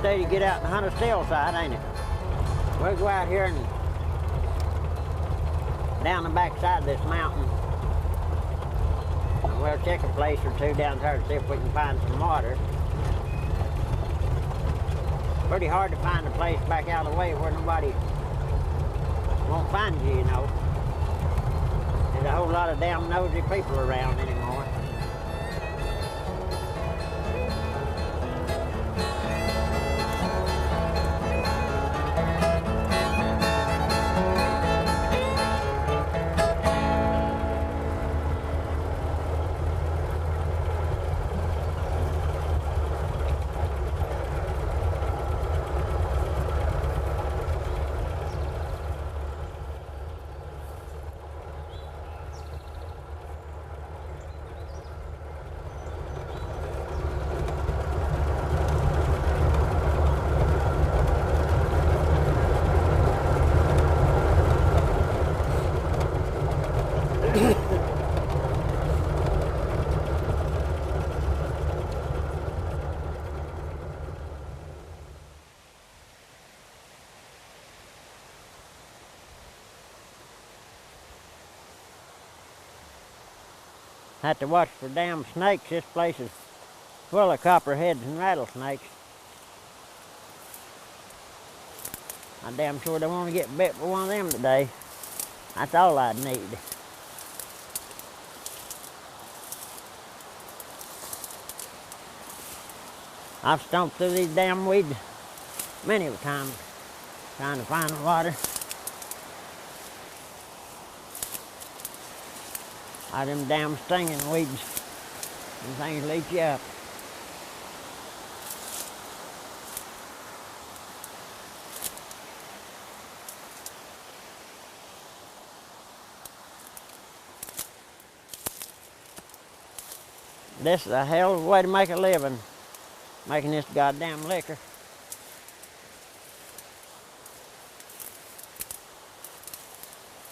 day to get out and hunt a still side, ain't it? We'll go out here and down the back side of this mountain. And we'll check a place or two down there to see if we can find some water. Pretty hard to find a place back out of the way where nobody won't find you, you know. There's a whole lot of damn nosy people around anymore. Have to watch for damn snakes. This place is full of copperheads and rattlesnakes. I damn sure don't want to get bit by one of them today. That's all I'd need. I've stomped through these damn weeds many a time trying to find the water. All them damn stinging weeds and things will eat you up. This is a hell of a way to make a living, making this goddamn liquor.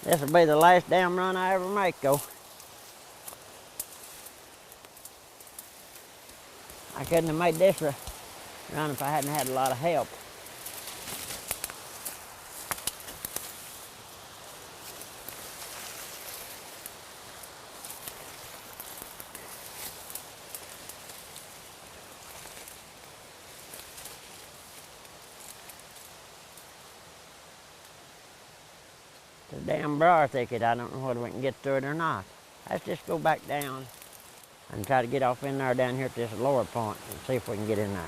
This will be the last damn run I ever make, though. I couldn't have made this run if I hadn't had a lot of help. The damn briar thicket, I don't know whether we can get through it or not. Let's just go back down and try to get off in there down here at this lower point and see if we can get in there.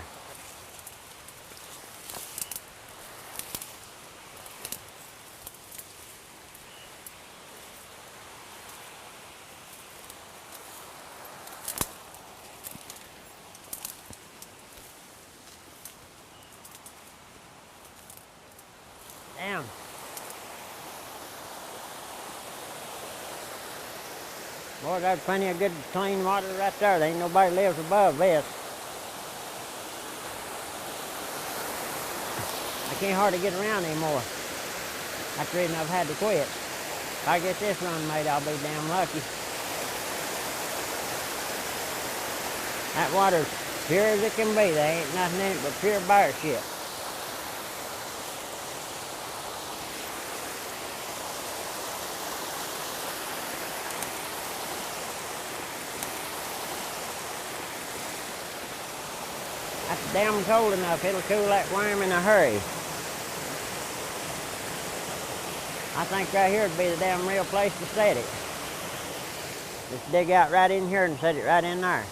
Damn. Boy, there's plenty of good, clean water right there. There ain't nobody lives above this. I can't hardly get around anymore. That's the reason I've had to quit. If I get this run made, I'll be damn lucky. That water's pure as it can be. There ain't nothing in it but pure bear shit. That's damn cold enough, it'll cool that worm in a hurry. I think right here would be the damn real place to set it. Just dig out right in here and set it right in there.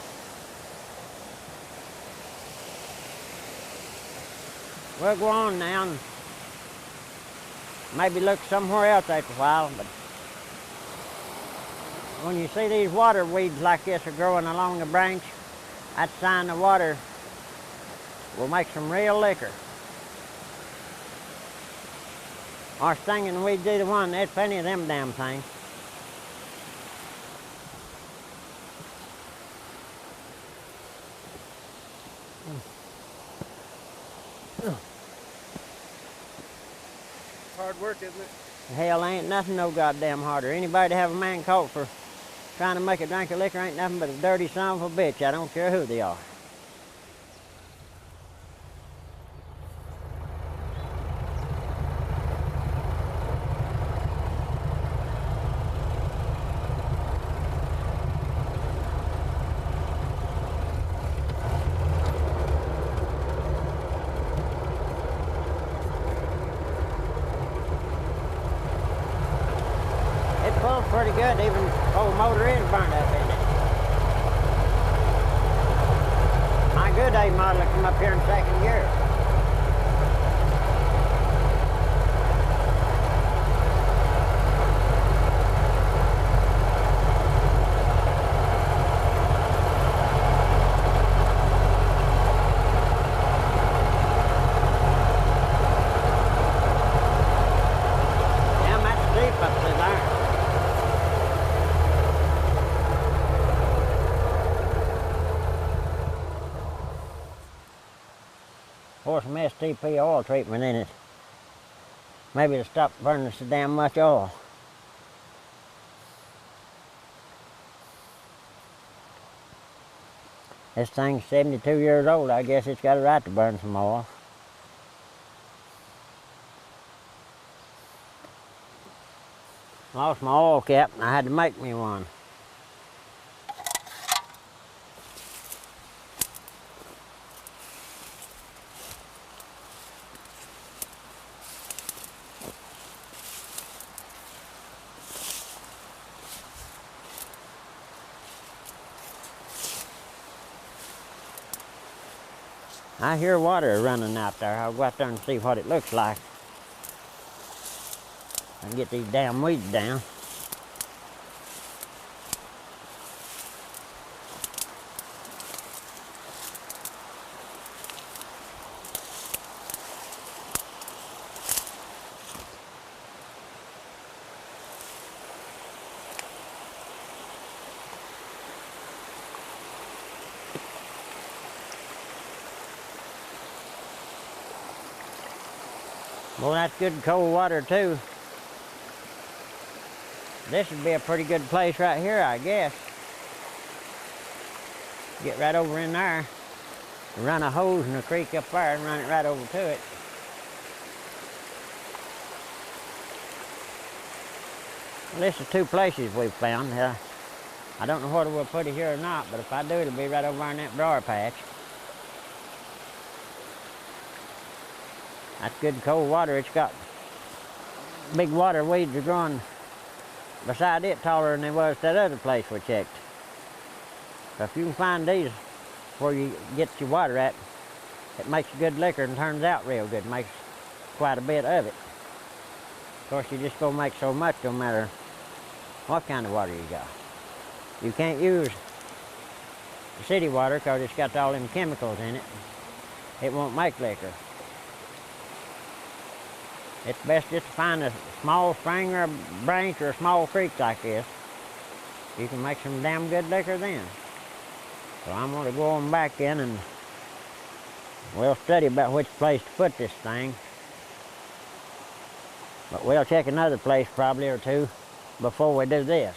We'll go on now and maybe look somewhere else after a while, but when you see these water weeds like this are growing along the branch, that's a sign the water will make some real liquor. Or stinging weeds, either one. There's plenty of them damn things. Hard work, isn't it? Hell, ain't nothing no goddamn harder. Anybody have a man caught for trying to make a drink of liquor ain't nothing but a dirty son of a bitch. I don't care who they are. pretty good. Even old motor is burned up in it. My good A model will come up here in second gear. Pour some STP oil treatment in it. Maybe to stop burning so damn much oil. This thing's 72 years old. I guess it's got a right to burn some oil. Lost my oil cap and I had to make me one. I hear water running out there. I'll go out there and see what it looks like. And get these damn weeds down. Well, that's good cold water too. This would be a pretty good place right here, I guess. Get right over in there, run a hose in the creek up there and run it right over to it. Well, this is two places we've found. I don't know whether we'll put it here or not, but if I do, it'll be right over in that briar patch. That's good cold water. It's got big water weeds are growing beside it taller than they was that other place we checked. So if you can find these where you get your water at, it makes good liquor and turns out real good. Makes quite a bit of it. Of course, you just gonna make so much no matter what kind of water you got. You can't use the city water because it's got all them chemicals in it. It won't make liquor. It's best just to find a small spring or a branch or a small creek like this. You can make some damn good liquor then. So I'm going to go on back in and we'll study about which place to put this thing. But we'll check another place probably or two before we do this.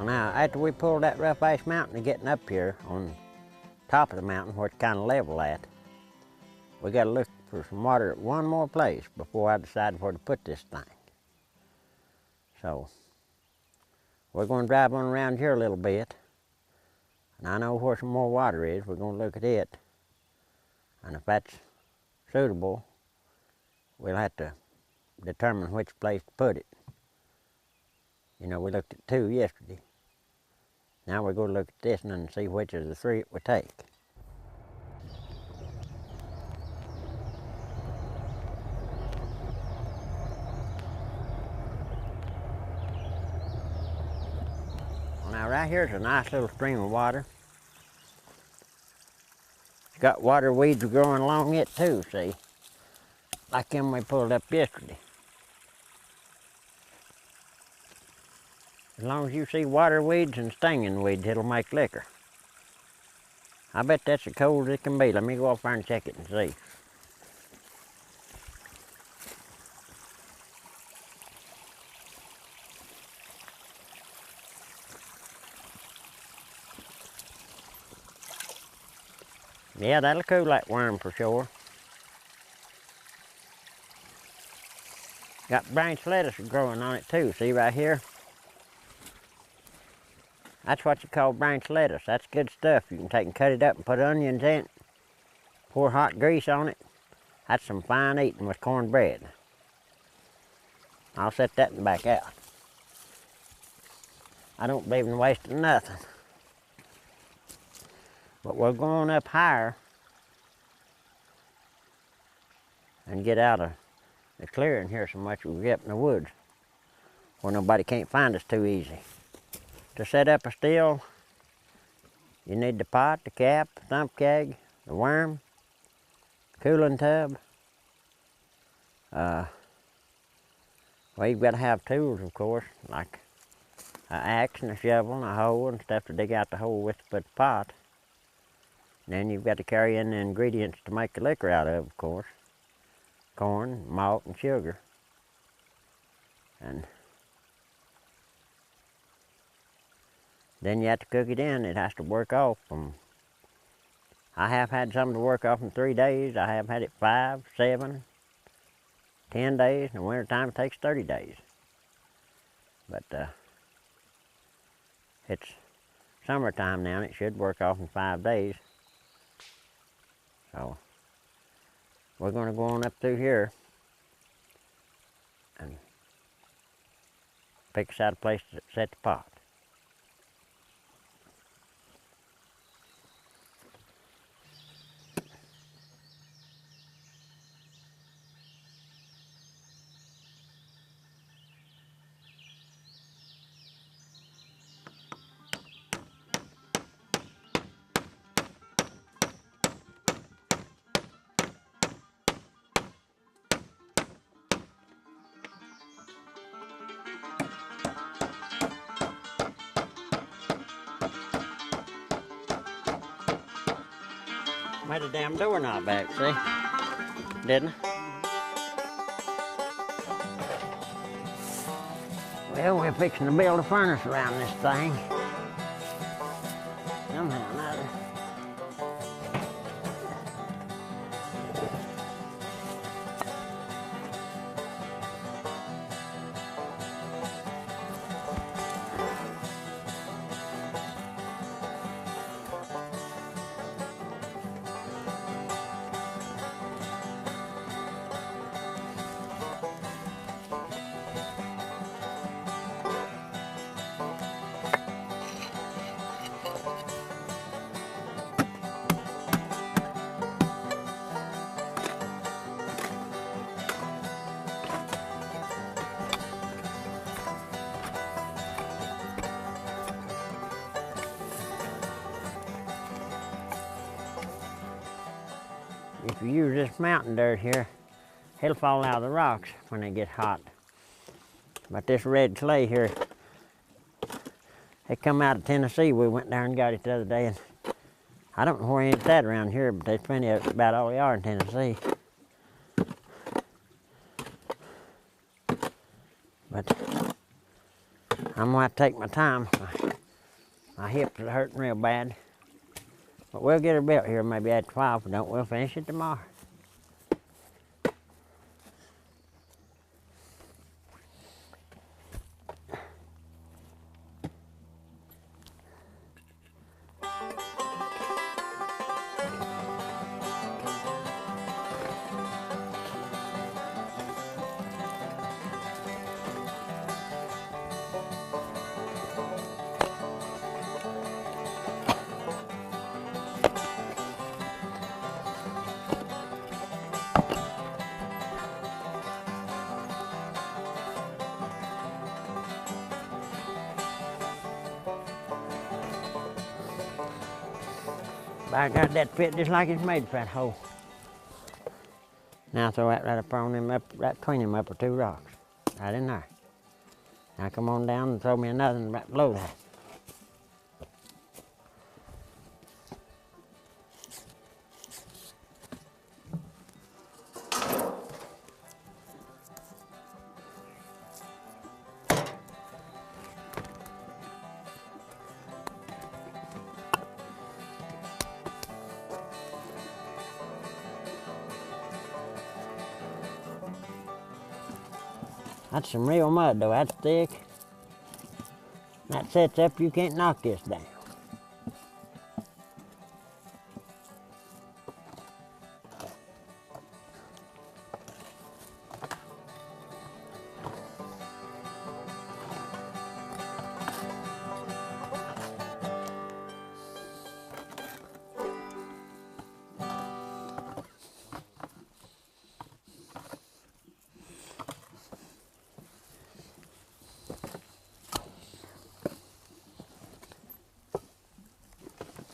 Now, after we pulled that rough ash mountain and getting up here on top of the mountain where it's kind of level at, we got to look for some water at one more place before I decide where to put this thing. So we're going to drive on around here a little bit, and I know where some more water is. We're going to look at it, and if that's suitable, we'll have to determine which place to put it. You know, we looked at 2 yesterday. Now we're going to look at this one and see which of the 3 it would take. Well, now right here's a nice little stream of water. It's got water weeds growing along it too, see? Like them we pulled up yesterday. As long as you see water weeds and stinging weeds, it'll make liquor. I bet that's as cold as it can be. Let me go up there and check it and see. Yeah, that'll cool that worm for sure. Got branch lettuce growing on it too, see right here? That's what you call branch lettuce. That's good stuff. You can take and cut it up and put onions in it. Pour hot grease on it. That's some fine eating with cornbread. I'll set that in the back out. I don't believe in wasting nothing. But we're going up higher and get out of the clearing here so much we get up in the woods where nobody can't find us too easy. To set up a still, you need the pot, the cap, the thump keg, the worm, cooling tub. Well, you've got to have tools, of course, like an axe and a shovel and a hoe and stuff to dig out the hole with to put the pot. And then you've got to carry in the ingredients to make the liquor out of course. Corn, malt, and sugar. And then you have to cook it in. It has to work off. I have had some to work off in 3 days. I have had it 5, 7, 10 days. In the wintertime, it takes 30 days. But it's summertime now, and it should work off in 5 days. So we're going to go on up through here and pick us out a place to set the pot. Made a damn doorknob back, see? Didn't I? Well, we're fixing to build a furnace around this thing. Somehow or another. If you use this mountain dirt here, it'll fall out of the rocks when they get hot. But this red clay here, it come out of Tennessee. We went down and got it the other day, and I don't know where it's at around here, but there's plenty of it, about all they are in Tennessee. But I'm gonna have to take my time. My hips are hurting real bad. But we'll get her built here maybe after 12, but don't we'll finish it tomorrow. I got that fit just like it's made for that hole. Now throw that right up on them, right between them upper two rocks. Right in there. Now come on down and throw me another one right below that. That's some real mud though, that's thick. That sets up, you can't knock this down.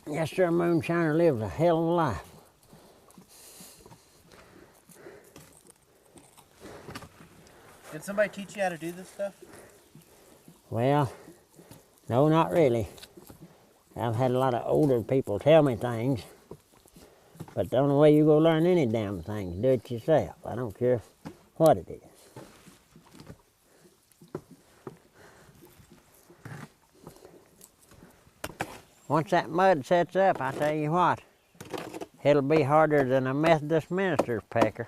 Yes, sir, moonshiner lives a hell of a life. Did somebody teach you how to do this stuff? Well, no, not really. I've had a lot of older people tell me things, but the only way you go learn any damn thing is do it yourself. I don't care what it is. Once that mud sets up, I tell you what, it'll be harder than a Methodist minister's pecker.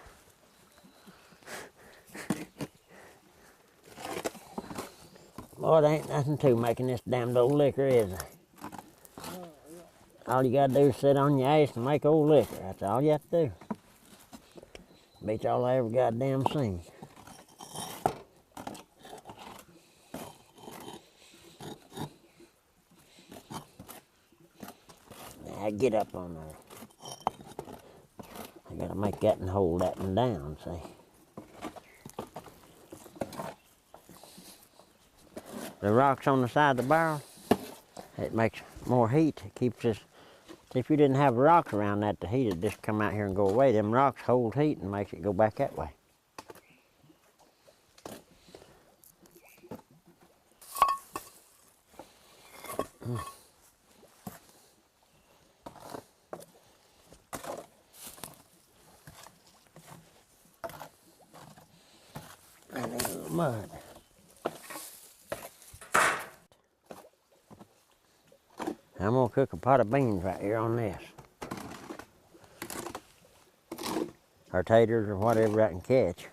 Boy, there ain't nothing to making this damned old liquor, is there? All you gotta do is sit on your ass and make old liquor. That's all you have to do. Beats all I ever goddamn seen. Now get up on there. I gotta make that and hold that one down, see? The rocks on the side of the barrel, it makes more heat. It keeps this. If you didn't have rocks around that, the heat would just come out here and go away. Them rocks hold heat and makes it go back that way. And a little mud. I'm gonna cook a pot of beans right here on this. Or taters or whatever I can catch.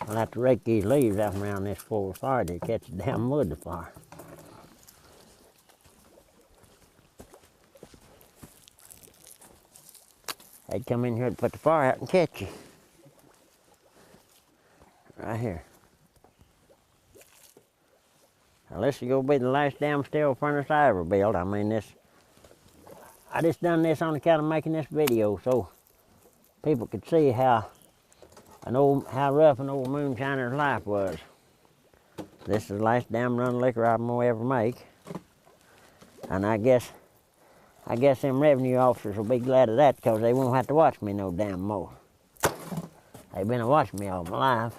I'll have to rake these leaves out from around this full fire to catch the damn wood to fire. They'd come in here to put the fire out and catch you. Right here. Now this is gonna be the last damn steel furnace I ever built. I mean I just done this on account of making this video so people could see how rough an old moonshiner's life was. This is the last damn run of liquor I'm gonna ever make. And I guess them revenue officers will be glad of that because they won't have to watch me no damn more. They've been watching me all my life.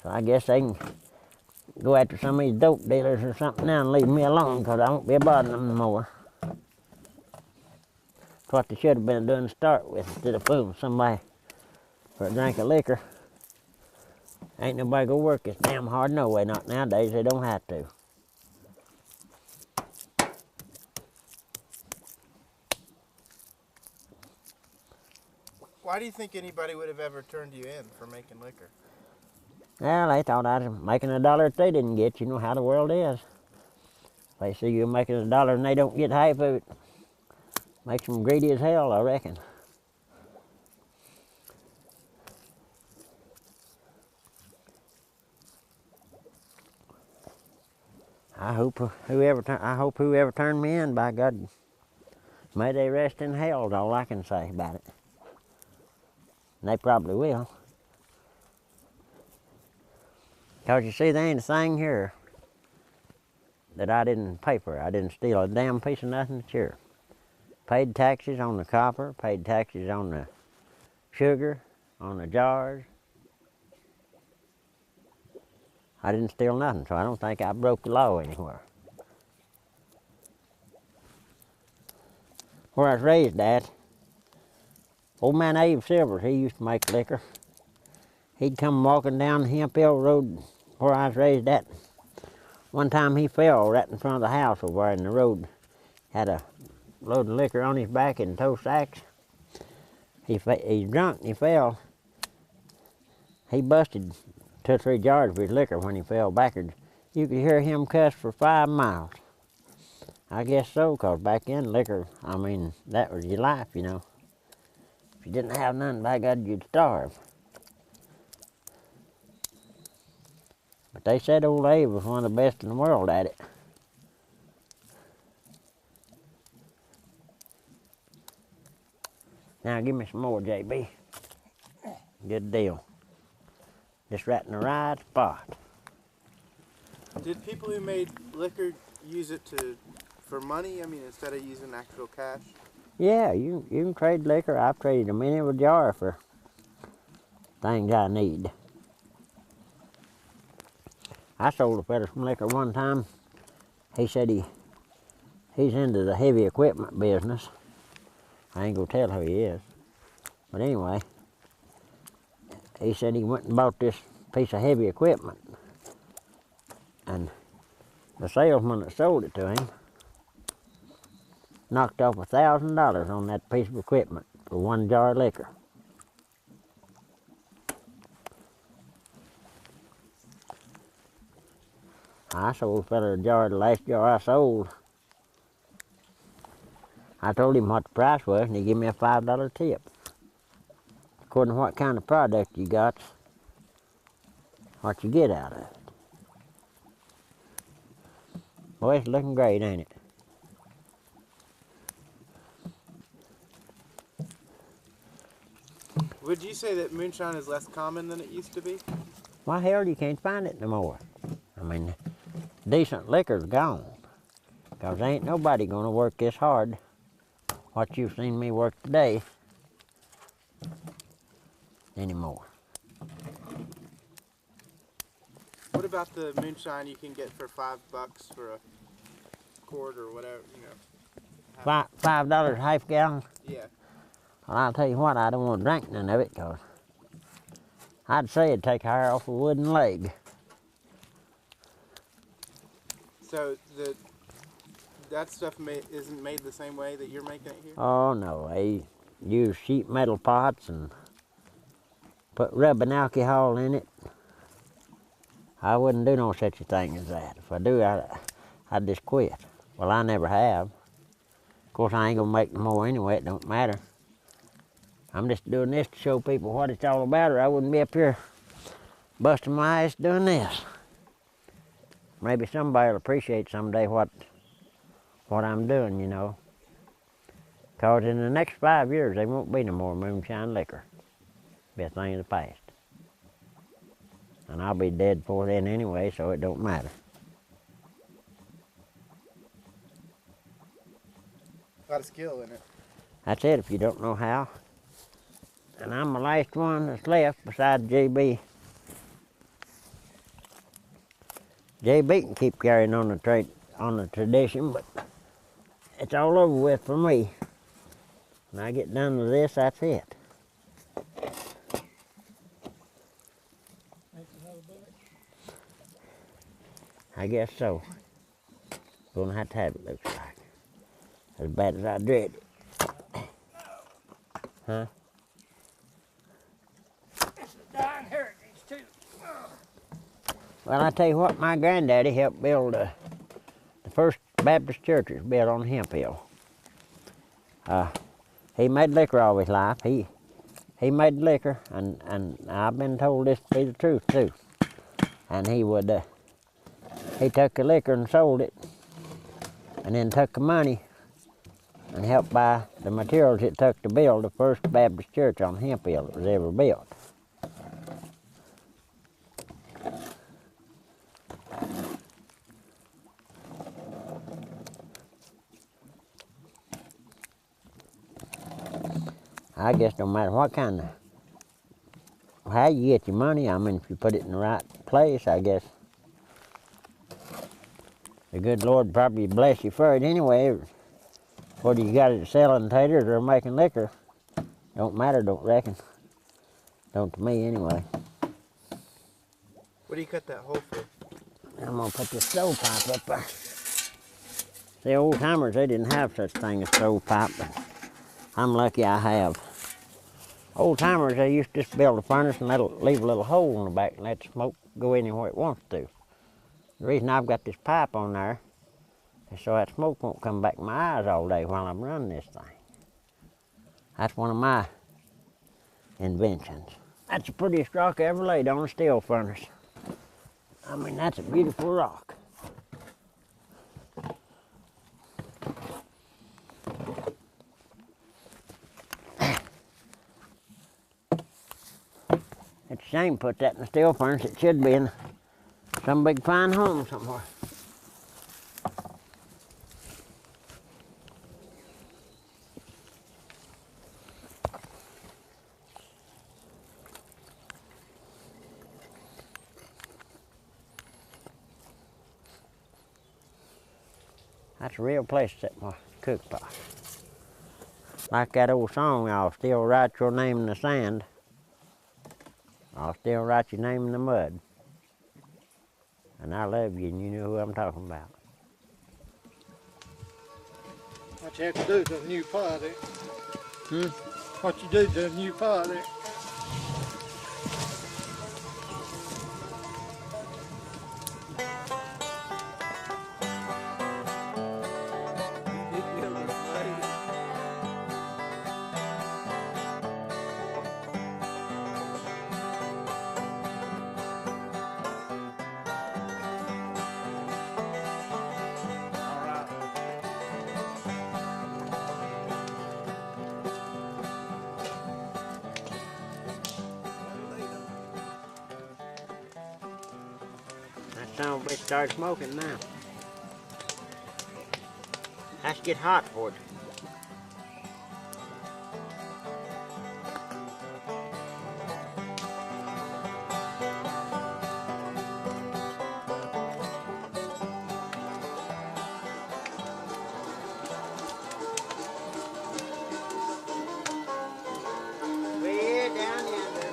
So I guess they can go after some of these dope dealers or something now and leave me alone because I won't be bothering them no more. That's what they should have been doing to start with instead of fooling somebody for a drink of liquor. Ain't nobody gonna work this damn hard no way, not nowadays, they don't have to. Why do you think anybody would have ever turned you in for making liquor? Well, they thought I was making a dollar that they didn't get. You know how the world is. They see you making a dollar and they don't get half of it. Makes them greedy as hell, I reckon. I hope whoever turned me in, by God, may they rest in hell is all I can say about it. And they probably will. Because you see, there ain't a thing here that I didn't pay for. I didn't steal a damn piece of nothing, sure. Paid taxes on the copper, paid taxes on the sugar, on the jars. I didn't steal nothing, so I don't think I broke the law anywhere. Where I was raised at, old man Abe Silvers, he used to make liquor. He'd come walking down the Hemp Hill Road where I was raised at. One time he fell right in front of the house over there in the road. Had a load of liquor on his back in tow sacks. He's drunk and he fell. He busted 2 or 3 jars of his liquor when he fell backwards. You could hear him cuss for 5 miles. I guess so, 'cause back then liquor, I mean, that was your life, you know. If you didn't have none, by God, you'd starve. But they said old Abe was one of the best in the world at it. Now give me some more, JB. Good deal. Just right in the right spot. Did people who made liquor use it for money? I mean, instead of using actual cash? Yeah, you can trade liquor. I've traded a many of a jar for things I need. I sold a fella some liquor one time. He said he's into the heavy equipment business. I ain't gonna tell who he is. But anyway, he said he went and bought this piece of heavy equipment. And the salesman that sold it to him knocked off $1,000 on that piece of equipment for 1 jar of liquor. I sold a fella a jar, the last jar I sold. I told him what the price was, and he gave me a $5 tip. According to what kind of product you got, what you get out of it. Boy, it's looking great, ain't it? Would you say that moonshine is less common than it used to be? Why, hell, you can't find it no more. I mean, decent liquor's gone. 'Cause ain't nobody gonna work this hard, what you've seen me work today, anymore. What about the moonshine you can get for $5 for a quart or whatever, you know? $5 a half gallon? Yeah. Well, I'll tell you what, I don't want to drink none of it, 'cause I'd say it'd take hair off a wooden leg. So that stuff isn't made the same way that you're making it here? Oh no, they use sheet metal pots and put rubbing alcohol in it. I wouldn't do no such a thing as that. If I do, I'd just quit. Well, I never have. Of course, I ain't gonna make no more anyway, it don't matter. I'm just doing this to show people what it's all about, or I wouldn't be up here busting my ass doing this. Maybe somebody will appreciate someday what I'm doing, you know. 'Cause in the next 5 years, there won't be no more moonshine liquor. Be a thing of the past. And I'll be dead before then anyway, so it don't matter. A lot of skill in it. That's it, if you don't know how. And I'm the last one that's left besides JB. JB can keep carrying on the tradition, but it's all over with for me. When I get done with this, that's it. I guess so. Gonna have it, looks like. As bad as I dread it. Huh? It's a dying heritage, too. Well, I tell you what, my granddaddy helped build the first Baptist church was built on Hemp Hill. He made liquor all his life. He made liquor, and I've been told this to be the truth too. And he took the liquor and sold it, and then took the money and helped buy the materials it took to build the first Baptist church on Hemp Hill that was ever built. I guess no matter what kind of, how you get your money, I mean, if you put it in the right place, I guess the good Lord probably bless you for it anyway. Whether you got it selling taters or making liquor, don't matter, don't reckon. Don't to me anyway. What do you cut that hole for? I'm gonna put this stovepipe up there. The old timers, they didn't have such thing as stovepipe, but I'm lucky I have. Old timers, they used to just build a furnace and leave a little hole in the back and let the smoke go anywhere it wants to. The reason I've got this pipe on there is so that smoke won't come back in my eyes all day while I'm running this thing. That's one of my inventions. That's the prettiest rock I ever laid on a steel furnace. I mean, that's a beautiful rock. It's a shame to put that in a steel furnace. It should be in some big fine home somewhere. That's a real place to set my cook pot. Like that old song, I'll still write your name in the sand. I'll still write your name in the mud. And I love you, and you know who I'm talking about. What you have to do to a new pot, eh? What you do to a new pot, eh? That son of a bitch started smoking now. Has to get hot for it. Way down yonder.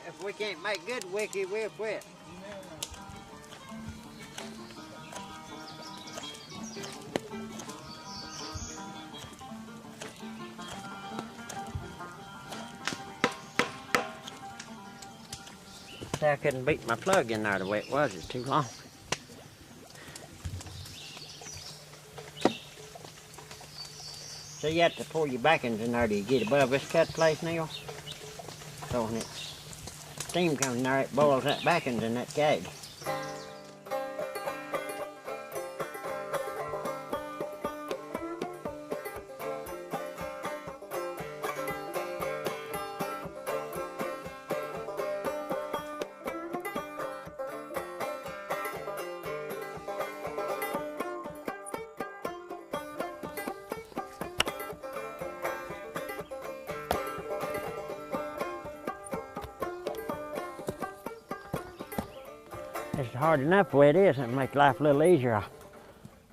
If we can't make good wiki, we'll quit. See, I couldn't beat my plug in there the way it was. It's too long. So you have to pour your backings in there till you get above this cut place, Neil. So when it steam comes in there, it boils that backings in that keg. It's hard enough the way it is, and to make life a little easier,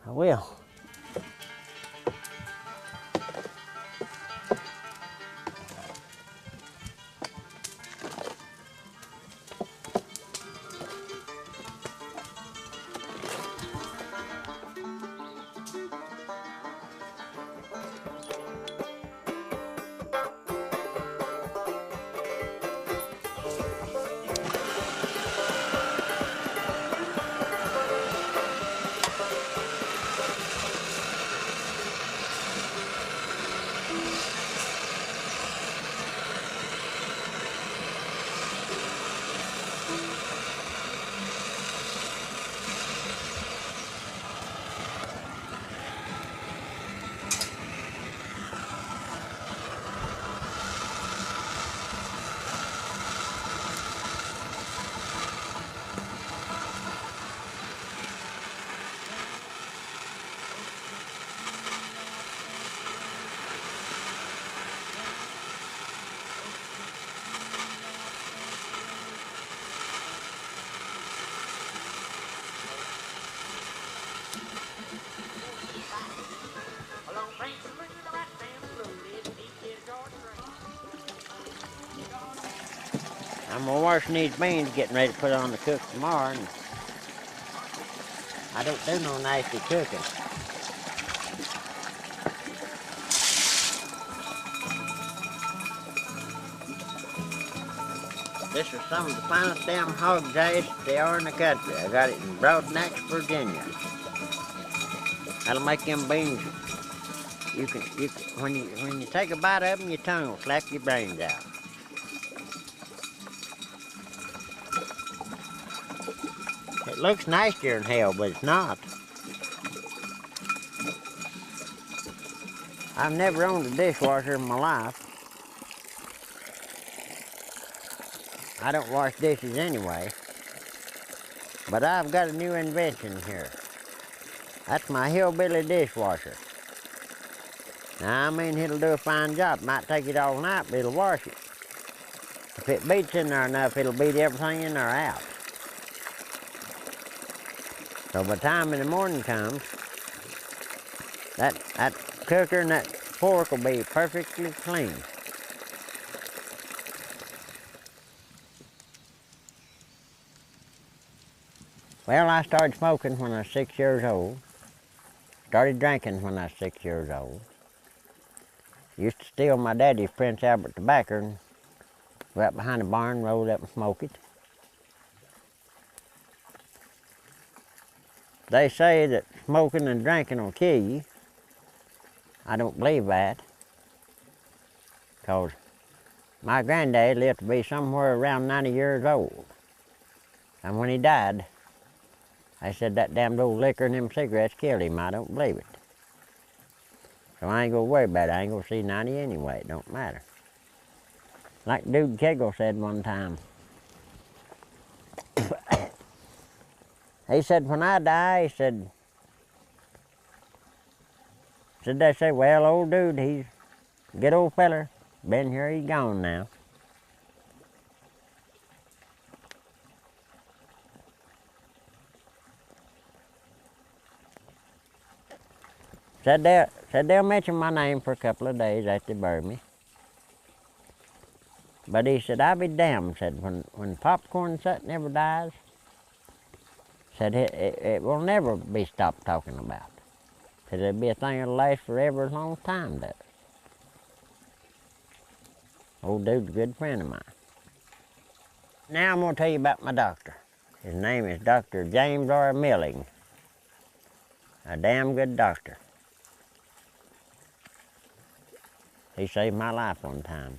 I will. I'm gonna wash these beans, getting ready to put on the cook tomorrow. And I don't do no nasty cooking. This is some of the finest damn hog ice there are in the country. I got it in Broadnax, Virginia. That'll make them beans. You can when you take a bite of them, your tongue will slap your brains out. It looks nastier than hell, but it's not. I've never owned a dishwasher in my life. I don't wash dishes anyway. But I've got a new invention here. That's my hillbilly dishwasher. Now, I mean, it'll do a fine job. Might take it all night, but it'll wash it. If it beats in there enough, it'll beat everything in there out. So by the time in the morning comes, that cooker and that fork will be perfectly clean. Well, I started smoking when I was 6 years old. Started drinking when I was 6 years old. Used to steal my daddy's Prince Albert tobacco and go out behind the barn, roll it up and smoke it. They say that smoking and drinking will kill you. I don't believe that. Because my granddad lived to be somewhere around 90 years old. And when he died, they said that damned old liquor and them cigarettes killed him. I don't believe it. So I ain't gonna worry about it. I ain't gonna see 90 anyway. It don't matter. Like Dude Kegel said one time. He said, when I die, he said, they say, well, old dude, he's a good old feller. Been here, he's gone now. Said they'll mention my name for a couple of days after they bury me. But he said, I'll be damned, said, when Popcorn Sutton ever dies, said it will never be stopped talking about. Said it'll be a thing that'll last forever as long as time does. Old dude's a good friend of mine. Now I'm going to tell you about my doctor. His name is Dr. James R. Milling. A damn good doctor. He saved my life one time.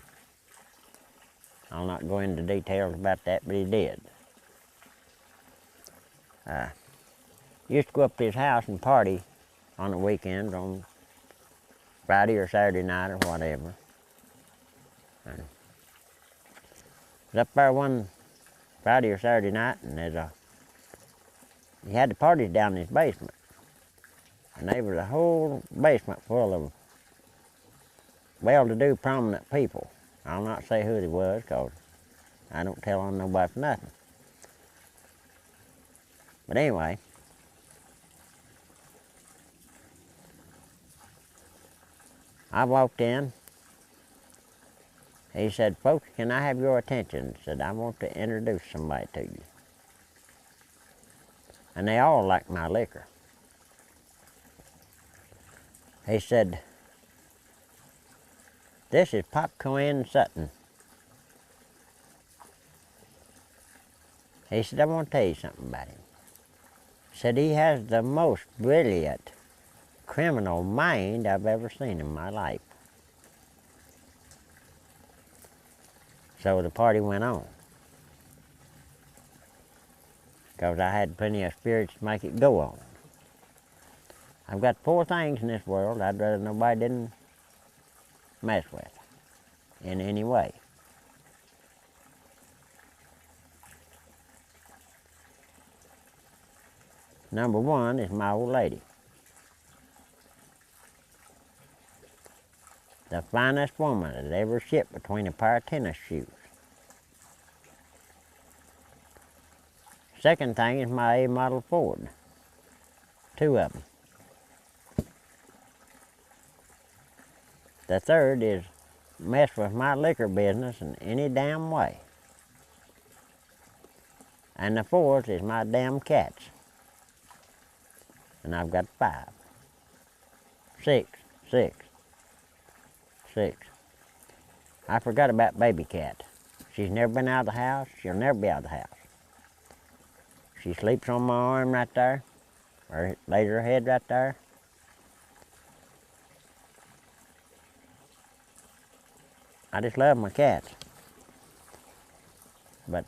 I'll not go into details about that, but he did. Used to go up to his house and party on the weekends, on Friday or Saturday night or whatever. And was up there one Friday or Saturday night, and he had the parties down in his basement. And there was a whole basement full of well-to-do prominent people. I'll not say who they was, because I don't tell on nobody for nothing. But anyway, I walked in. He said, folks, can I have your attention? He said, I want to introduce somebody to you. And they all liked my liquor. He said, this is Popcorn Sutton. He said, I want to tell you something about him. He said, he has the most brilliant criminal mind I've ever seen in my life. So the party went on. Because I had plenty of spirits to make it go on. I've got 4 things in this world I'd rather nobody didn't mess with in any way. Number 1 is my old lady. The finest woman that ever shipped between a pair of tennis shoes. Second thing is my A model Ford. 2 of them. The third is mess with my liquor business in any damn way. And the fourth is my damn cats. And I've got 5. 6. I forgot about baby cat. She's never been out of the house. She'll never be out of the house. She sleeps on my arm right there, or lays her head right there. I just love my cats. But,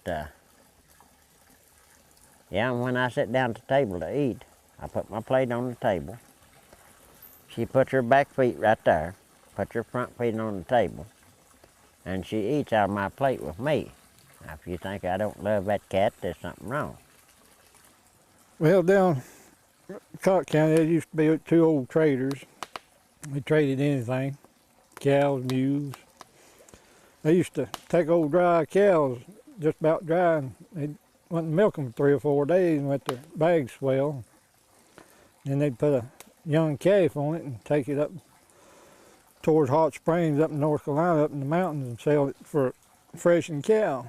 yeah, when I sit down at the table to eat, I put my plate on the table. She puts her back feet right there, puts her front feet on the table, and she eats out of my plate with me. Now, if you think I don't love that cat, there's something wrong. Well, down Cott County, there used to be 2 old traders. They traded anything, cows, mules. They used to take old dry cows, just about dry, and they'd went and milk them 3 or 4 days and let their bags swell. Then they'd put a young calf on it and take it up towards Hot Springs up in North Carolina, up in the mountains, and sell it for a freshened cow.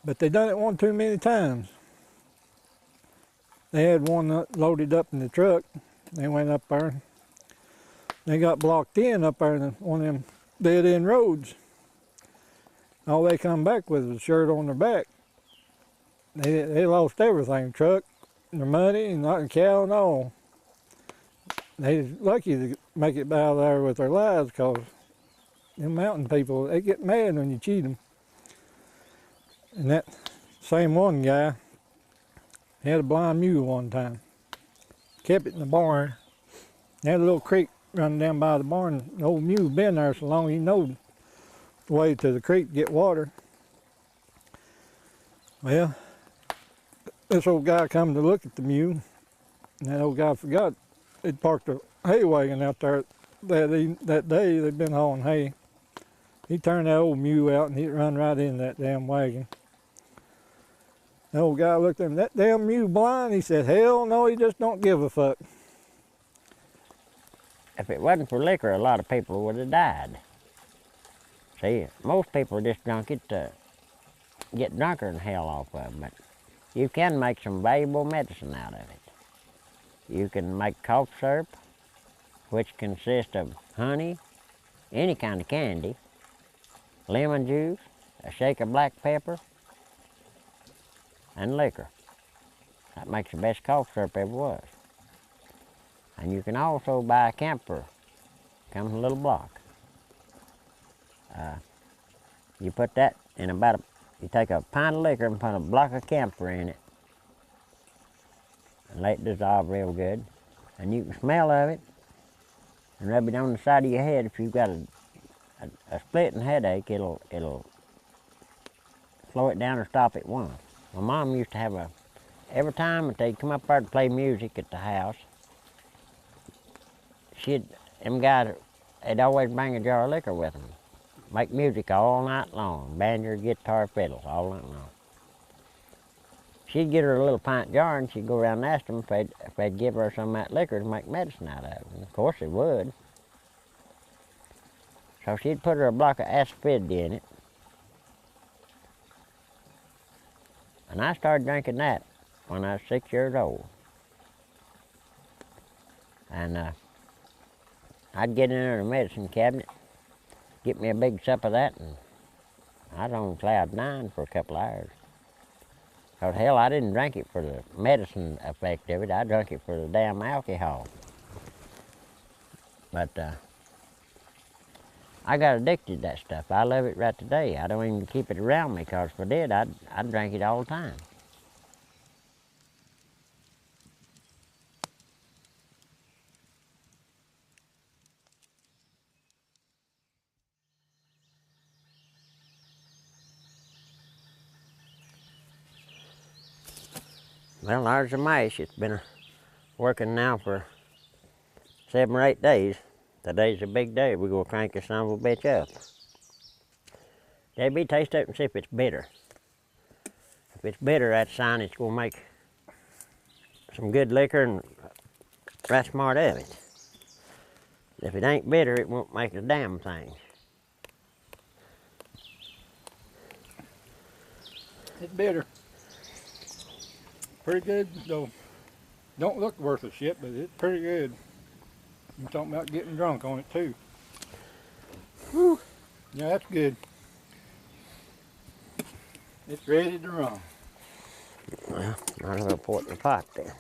But they done it one too many times. They had one loaded up in the truck. They went up there. They got blocked in up there in one of them dead-end roads. All they come back with was a shirt on their back. They lost everything, truck, their money, and not a cow and all. They was lucky to make it out of there with their lives, because them mountain people, they get mad when you cheat them. And that same one guy had a blind mule one time. Kept it in the barn. They had a little creek running down by the barn. The old mule been there so long he knowed the way to the creek to get water. Well, this old guy come to look at the mule, and that old guy forgot they'd parked a hay wagon out there that day. They'd been hauling hay. He turned that old mule out and he'd run right in that damn wagon. The old guy looked at him, that damn mule blind? He said, hell no, he just don't give a fuck. If it wasn't for liquor, a lot of people would have died. See, most people just drunk it to get drunker than hell off of, but you can make some valuable medicine out of it. You can make cough syrup, which consists of honey, any kind of candy, lemon juice, a shake of black pepper, and liquor. That makes the best cough syrup ever was. And you can also buy a camphor, comes in a little block. You put that in you take a pint of liquor and put a block of camphor in it, and let it dissolve real good. And you can smell of it, and rub it on the side of your head. If you've got a splitting headache, it'll slow it down or stop it once. My mom used to have every time that they'd come up there to play music at the house, them guys, they'd always bring a jar of liquor with them. Make music all night long, banjo, guitar, fiddles, all night long. She'd get her a little pint jar and she'd go around and ask them if they'd give her some of that liquor to make medicine out of it. And of course they would. So she'd put her a block of asafoetida in it. And I started drinking that when I was 6 years old. And I'd get in the medicine cabinet, get me a big sup of that, and I was on cloud 9 for a couple of hours. Because hell, I didn't drink it for the medicine effect of it, I drank it for the damn alcohol. But I got addicted to that stuff. I love it right today. I don't even keep it around me, because if I did, I'd drink it all the time. Well, there's the mash. It's been working now for 7 or 8 days. Today's a big day. We're going to crank this son of a bitch up. JB, taste it and see if it's bitter. If it's bitter, that's a sign it's going to make some good liquor and right smart of it. If it ain't bitter, it won't make a damn thing. It's bitter. Pretty good, though. Don't look worthless yet, but it's pretty good. I'm talking about getting drunk on it too. Whew. Yeah, that's good. It's ready to run. Well, I'm going to pour it in the pot then.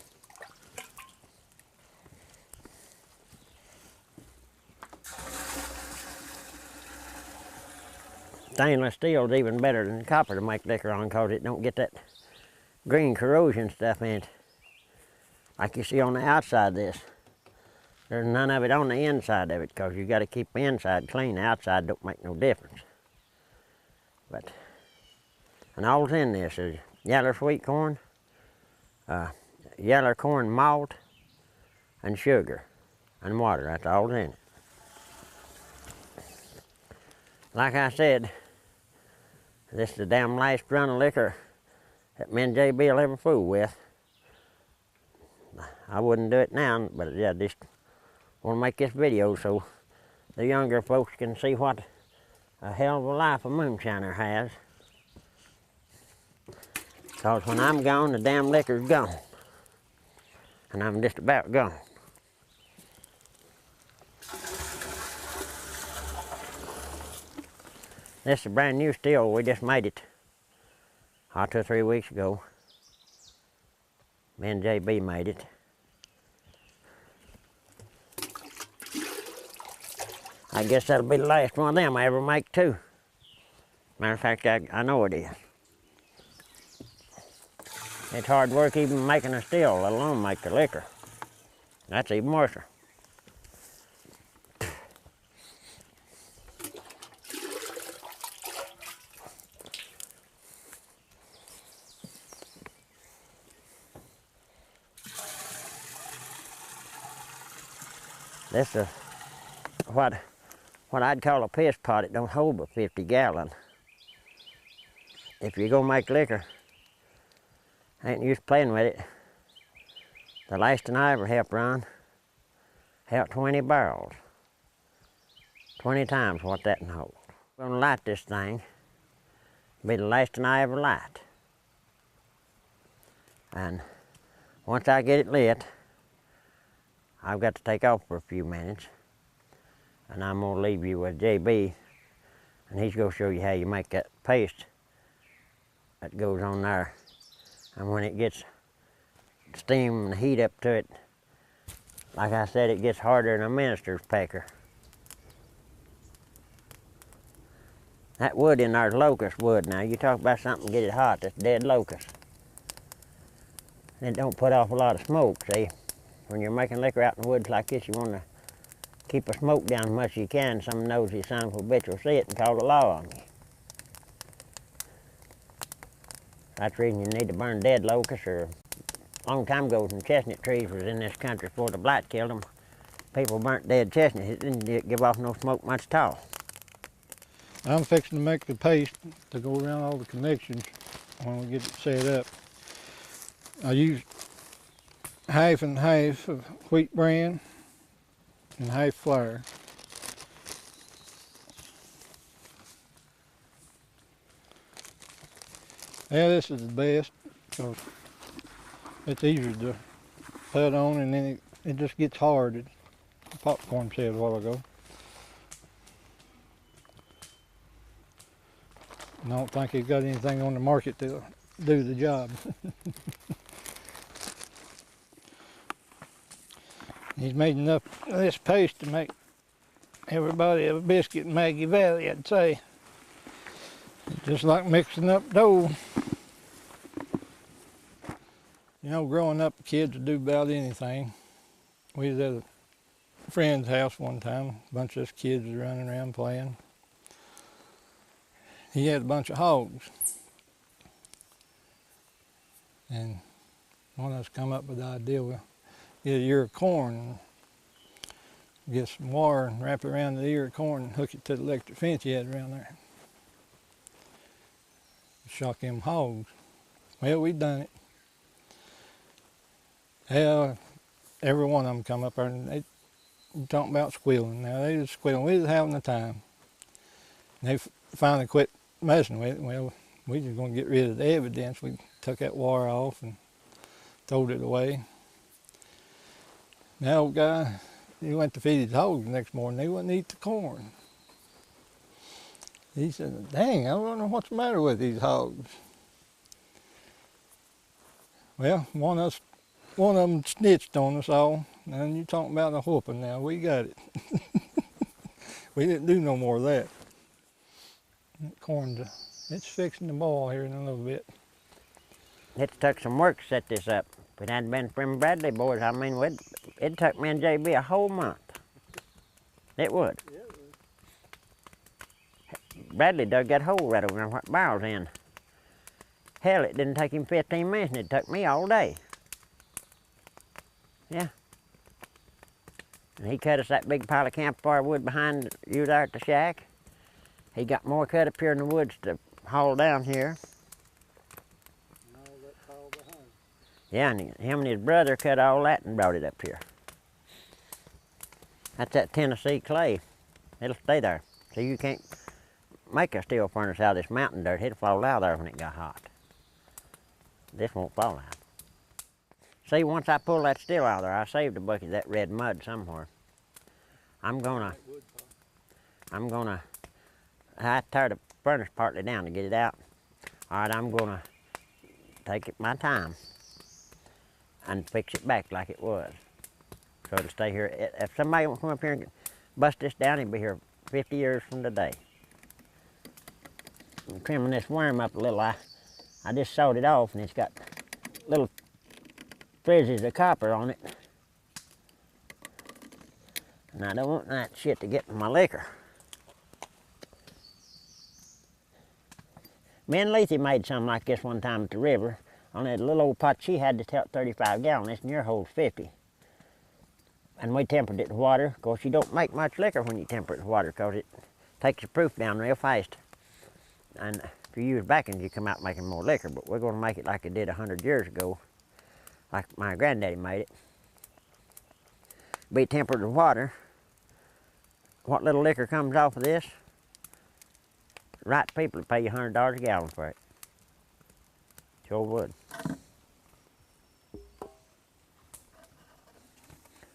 Stainless steel is even better than copper to make liquor on because it don't get that green corrosion stuff in it. Like you see on the outside of this. There's none of it on the inside of it because you got to keep the inside clean. The outside don't make no difference. But, and all's in this is yellow sweet corn, yellow corn malt, and sugar, and water. That's all in it. Like I said, this is the damn last run of liquor that me and JB will ever fool with. I wouldn't do it now, but yeah, just want to make this video so the younger folks can see what a hell of a life a moonshiner has. Because when I'm gone, the damn liquor's gone. And I'm just about gone. This is a brand new still. We just made it 2 or 3 weeks ago. Me and JB made it. I guess that'll be the last one of them I ever make too. Matter of fact, I know it is. It's hard work even making a still, let alone make the liquor. That's even worse. This is what I'd call a piss pot. It don't hold but 50 gallons. If you go make liquor, ain't use playing with it. The last one I ever helped run, helped 20 barrels. 20 times what that can hold. I'm gonna light this thing. It'll be the last one I ever light. And once I get it lit, I've got to take off for a few minutes. And I'm gonna leave you with JB, and he's gonna show you how you make that paste that goes on there. And when it gets steam and heat up to it, like I said, it gets harder than a minister's pecker. That wood in there is locust wood. Now you talk about something to get it hot, that's dead locust. And it don't put off a lot of smoke, see? When you're making liquor out in the woods like this, you want to keep the smoke down as much as you can. Some nosy son of a bitch will see it and call the law on you. That's the reason you need to burn dead locusts. Or a long time ago, when chestnut trees was in this country before the blight killed them, people burnt dead chestnuts. It didn't give off no smoke much at all. I'm fixing to make the paste to go around all the connections when we get it set up. I use half and half of wheat bran and half flour. Yeah, this is the best because it's easier to put on, and then it just gets hard. The popcorn said a while ago. I don't think he's got anything on the market to do the job. He's made enough of this paste to make everybody a biscuit in Maggie Valley, I'd say. Just like mixing up dough. You know, growing up, kids would do about anything. We was at a friend's house one time. A bunch of us kids was running around playing. He had a bunch of hogs. And one of us come up with the idea, we'll get a ear of corn, get some wire and wrap it around the ear of corn and hook it to the electric fence he had around there. Shock them hogs. Well, we done it. Hell, every one of them come up there and they talking about squealing. Now they was squealing. We was having the time. And they finally quit messing with it. Well, We just gonna get rid of the evidence. We took that wire off and throwed it away. That old guy, he went to feed his hogs the next morning. They wouldn't eat the corn. He said, dang, I don't know what's the matter with these hogs. Well, one of them snitched on us all. And you talking about a whooping now. We got it. We didn't do no more of that. That corn's, it's fixing to boil here in a little bit. It took some work to set this up. If it hadn't been for them Bradley boys, I mean, it took me and JB a whole month. It would. Yeah, it was. Bradley dug that hole right over there where the barrel's in. Hell, it didn't take him 15 minutes, and it took me all day. Yeah. And he cut us that big pile of campfire wood behind you there at the shack. He got more cut up here in the woods to haul down here. And all that pile behind. Yeah, and him and his brother cut all that and brought it up here. That's that Tennessee clay. It'll stay there. So you can't make a steel furnace out of this mountain dirt. It'll fall out there when it got hot. This won't fall out. See, once I pull that steel out of there, I saved a bucket of that red mud somewhere. I tear the furnace partly down to get it out. All right, I'm gonna take it my time and fix it back like it was. So it'll stay here. If somebody wants to come up here and bust this down, he'll be here 50 years from today. I'm trimming this worm up a little. I just sawed it off and it's got little frizzes of copper on it. And I don't want that shit to get in my liquor. Me and Lethe made something like this one time at the river. On that little old pot she had to tell 35 gallons. This in your holds 50. And we tempered it with water. Of course, you don't make much liquor when you temper it with water because it takes the proof down real fast. And if you use backings, you come out making more liquor. But we're going to make it like it did 100 years ago, like my granddaddy made it. Be tempered with water. What little liquor comes off of this, right people would pay you $100 a gallon for it. Sure would.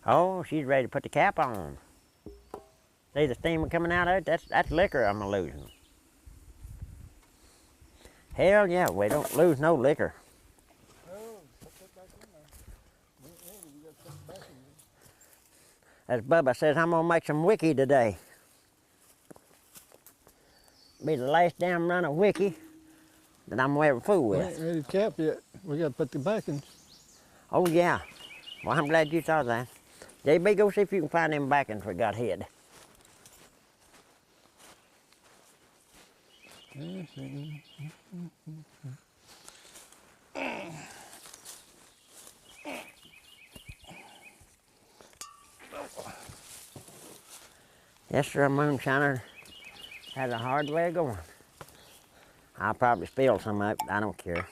Oh, she's ready to put the cap on. See the steam coming out of it? That's liquor I'm losing. Hell yeah, we don't lose no liquor. As Bubba says, I'm gonna make some wiki today. Be the last damn run of wiki that I'm gonna ever fool We with. ain't ready to cap yet. We got to put the backings. Oh yeah. Well, I'm glad you thought that. JB, go see if you can find them backings we got hid. Yes, sir, moonshiner has a hard way of going. I'll probably spill some of it, I don't care.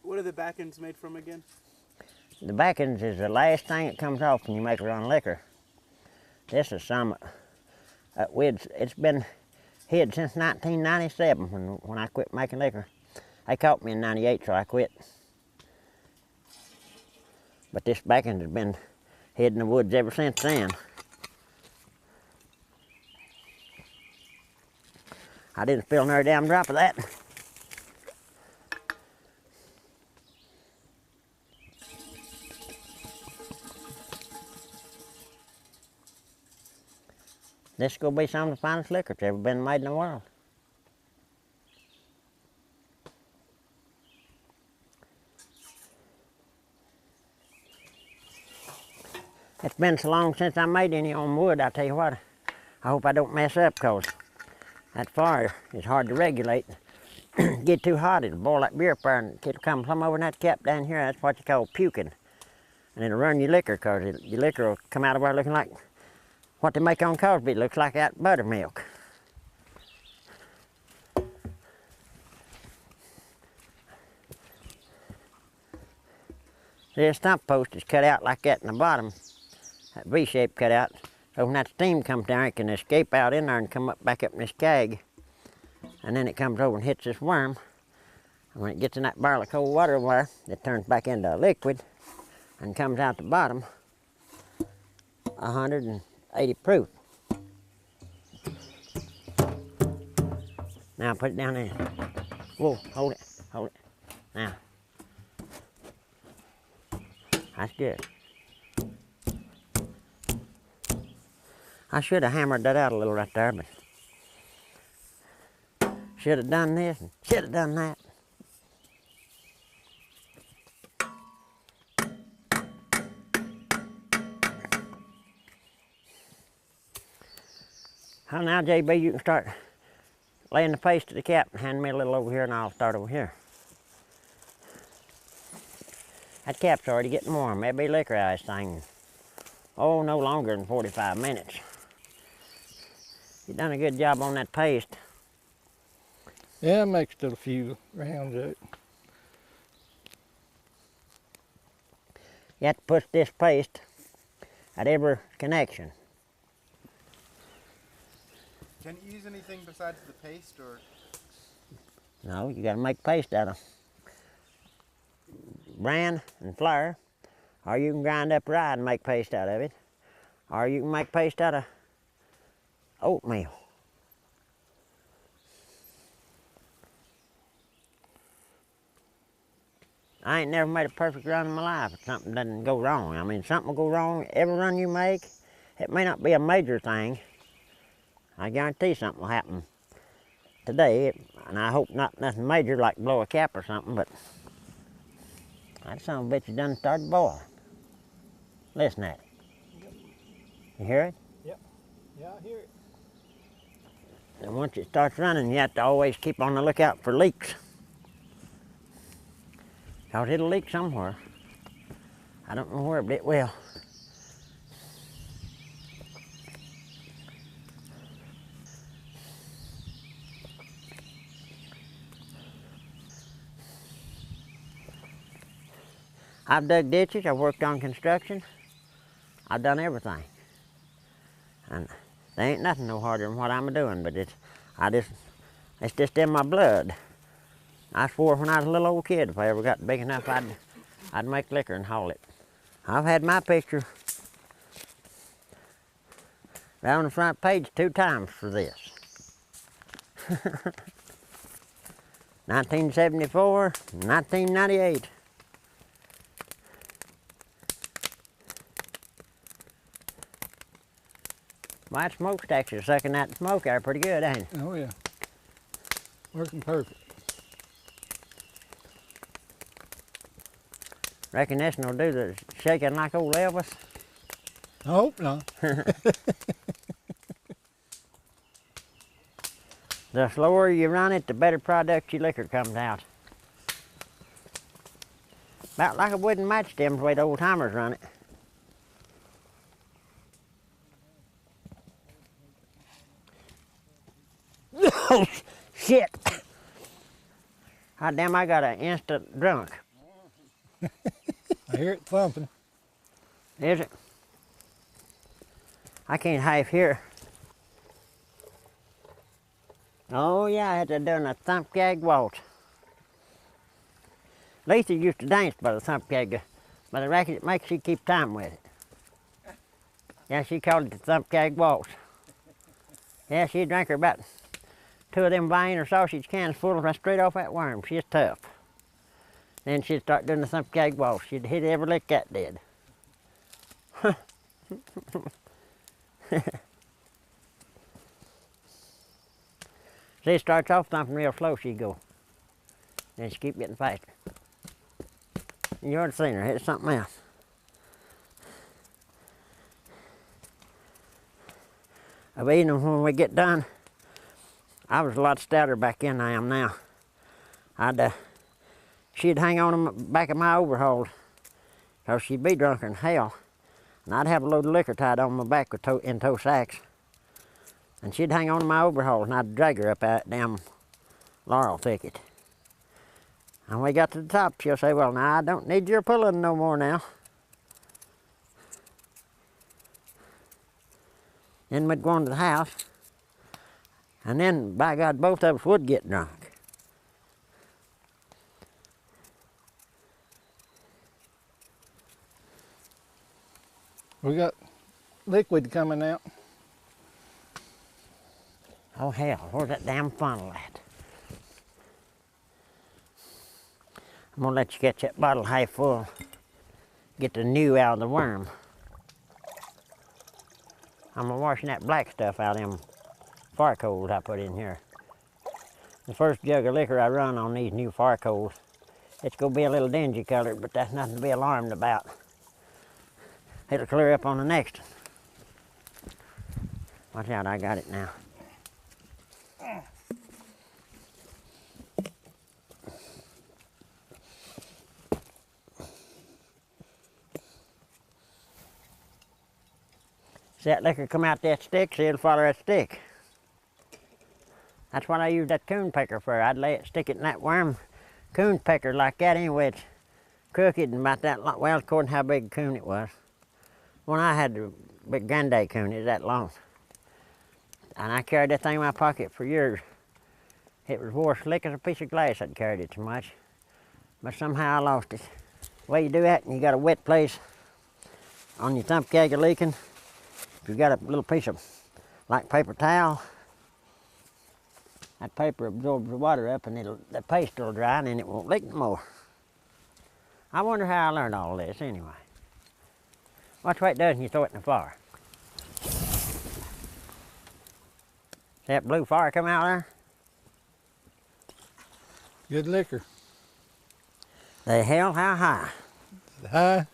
What are the back ends made from again? The backings is the last thing that comes off when you make run liquor. This is some, it's been hid since 1997 when I quit making liquor. They caught me in 98, so I quit. But this backing has been hid in the woods ever since then. I didn't spill another damn drop of that. This is going to be some of the finest liquor that's ever been made in the world. It's been so long since I made any on wood, I tell you what, I hope I don't mess up because that fire is hard to regulate. Get too hot, it'll boil like beer fire and it'll come plumb over in that cap down here. That's what you call puking. And it'll run your liquor because your liquor will come out of there looking like what they make on Cosby. It looks like that buttermilk. See, a stump post is cut out like that in the bottom. that V-shape cut out. So when that steam comes down, it can escape out in there and come up back up in this keg. And then it comes over and hits this worm. And when it gets in that barrel of cold water over there, it turns back into a liquid and comes out the bottom 180 proof. Now put it down there. Whoa, hold it, hold it. Now. That's good. I should have hammered that out a little right there, but should have done this and should have done that. Well, now, JB, you can start laying the paste to the cap and hand me a little over here, and I'll start over here. That cap's already getting warm. That'll be liquor ice thing. Oh, no longer than 45 minutes. You've done a good job on that paste. Yeah, I mixed it a few rounds out. You have to push this paste at every connection. Can you use anything besides the paste, or? No, you gotta make paste out of bran and flour, or you can grind up rye and make paste out of it, or you can make paste out of oatmeal. I ain't never made a perfect run in my life if something doesn't go wrong. I mean, something will go wrong every run you make. It may not be a major thing. I guarantee something will happen today, and I hope not nothing major like blow a cap or something, but that son of a bitch has done started boiling. Listen at it. Yep. You hear it? Yep. Yeah, I hear it. And once it starts running, you have to always keep on the lookout for leaks. Because it'll leak somewhere. I don't know where, but it will. I've dug ditches, I've worked on construction, I've done everything. And there ain't nothing no harder than what I'm doing, but it's just in my blood. I swore when I was a little old kid, if I ever got big enough, I'd make liquor and haul it. I've had my picture right on the front page 2 times for this. 1974, 1998. My smokestacks are sucking that smoke there pretty good, ain't it? Oh yeah. Working perfect. Reckon this will do the shaking like old Elvis. I hope not. The slower you run it, the better product your liquor comes out. About like a wooden match stem, the way the old timers run it. Oh, shit. God damn, I got an instant drunk. I hear it thumping. Is it? I can't half hear. Oh yeah, I had to do a thump gag waltz. Lisa used to dance by the thump gag, by the racket it makes she keep time with it. Yeah, she called it the thump gag waltz. Yeah, she drank her about 2 of them Vienna sausage cans full right straight off that worm. She's tough. Then she'd start doing the thump gag waltz. She'd hit every lick that did. She starts off thumping real slow, she'd go. Then she keep getting faster. You ought to seen her, it's something else. Of evening when we get done, I was a lot stouter back then than I am now. She'd hang on the back of my overalls, because she'd be drunker than hell. And I'd have a load of liquor tied on my back with in tow sacks. And she'd hang on to my overalls, and I'd drag her up that damn laurel thicket. And when we got to the top, she'll say, well, now, I don't need your pulling no more now. Then we'd go into the house, and then, by God, both of us would get drunk. We got liquid coming out. Oh hell, where's that damn funnel at? I'm gonna let you get that bottle half full. Get the new out of the worm. I'm gonna washing that black stuff out of them fire coals I put in here. The first jug of liquor I run on these new fire coals, it's gonna be a little dingy colored, but that's nothing to be alarmed about. It'll clear up on the next one. Watch out, I got it now. See that liquor come out that stick, see it'll follow that stick. That's what I use that coon pecker for. I'd stick it in that worm coon pecker like that anyway. It's crooked and about that long. Well, according to how big a coon it was. When I had the big granddad coon, it was that long. And I carried that thing in my pocket for years. It was wore slick as a piece of glass. I'd carried it so much. But somehow I lost it. The way you do that, and you got a wet place on your thumb keg of leaking. If you got a little piece of like paper towel, that paper absorbs the water up and the paste will dry and then it won't leak no more. I wonder how I learned all this anyway. Watch what it does when you throw it in the fire. See that blue fire come out there? Good liquor. The hell, how high? High?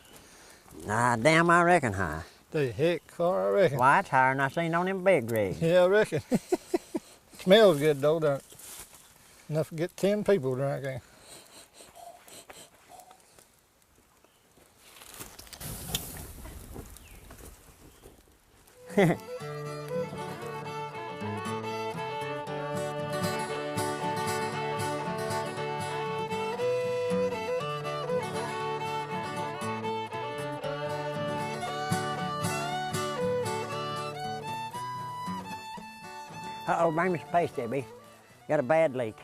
Ah, damn, I reckon high. The heck car, I reckon. Why, it's higher than I seen on them big rigs. Yeah, I reckon. Smells good though, don't it? Enough to get 10 people drinking. Uh-oh, bring me some paste, JB. Got a bad leak.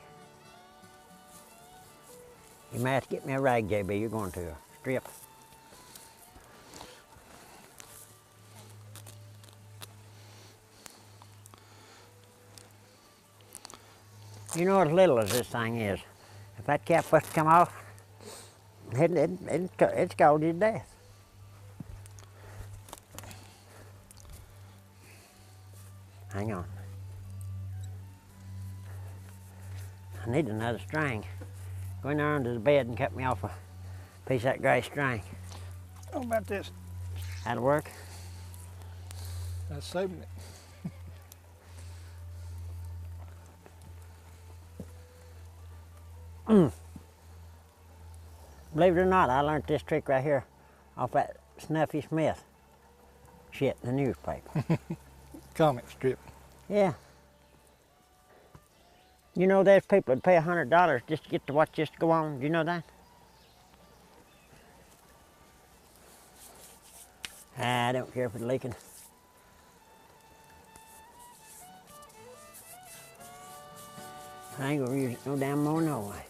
You may have to get me a rag, JB. You're going to a strip. You know, as little as this thing is, if that cap was to come off, it's scalded you to death. Hang on. I need another string. Go in there under the bed and cut me off a piece of that gray string. How about this? That'll work. That's saving it. Believe it or not, I learned this trick right here off that Snuffy Smith shit in the newspaper. Comic strip. Yeah. You know there's people that pay $100 just to get to watch this go on. Do you know that? I don't care if it's leaking. I ain't gonna use it no damn more no way.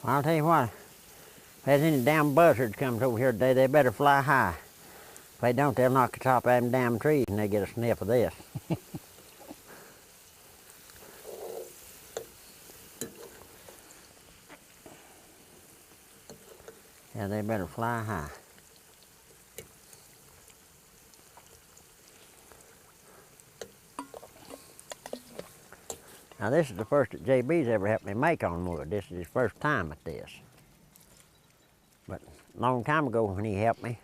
Well, I'll tell you what, if there's any damn buzzards comes over here today, they better fly high. If they don't, they'll knock the top of them damn trees and they get a sniff of this. Yeah, they better fly high. Now this is the first that JB's ever helped me make on wood. This is his first time at this. But a long time ago when he helped me,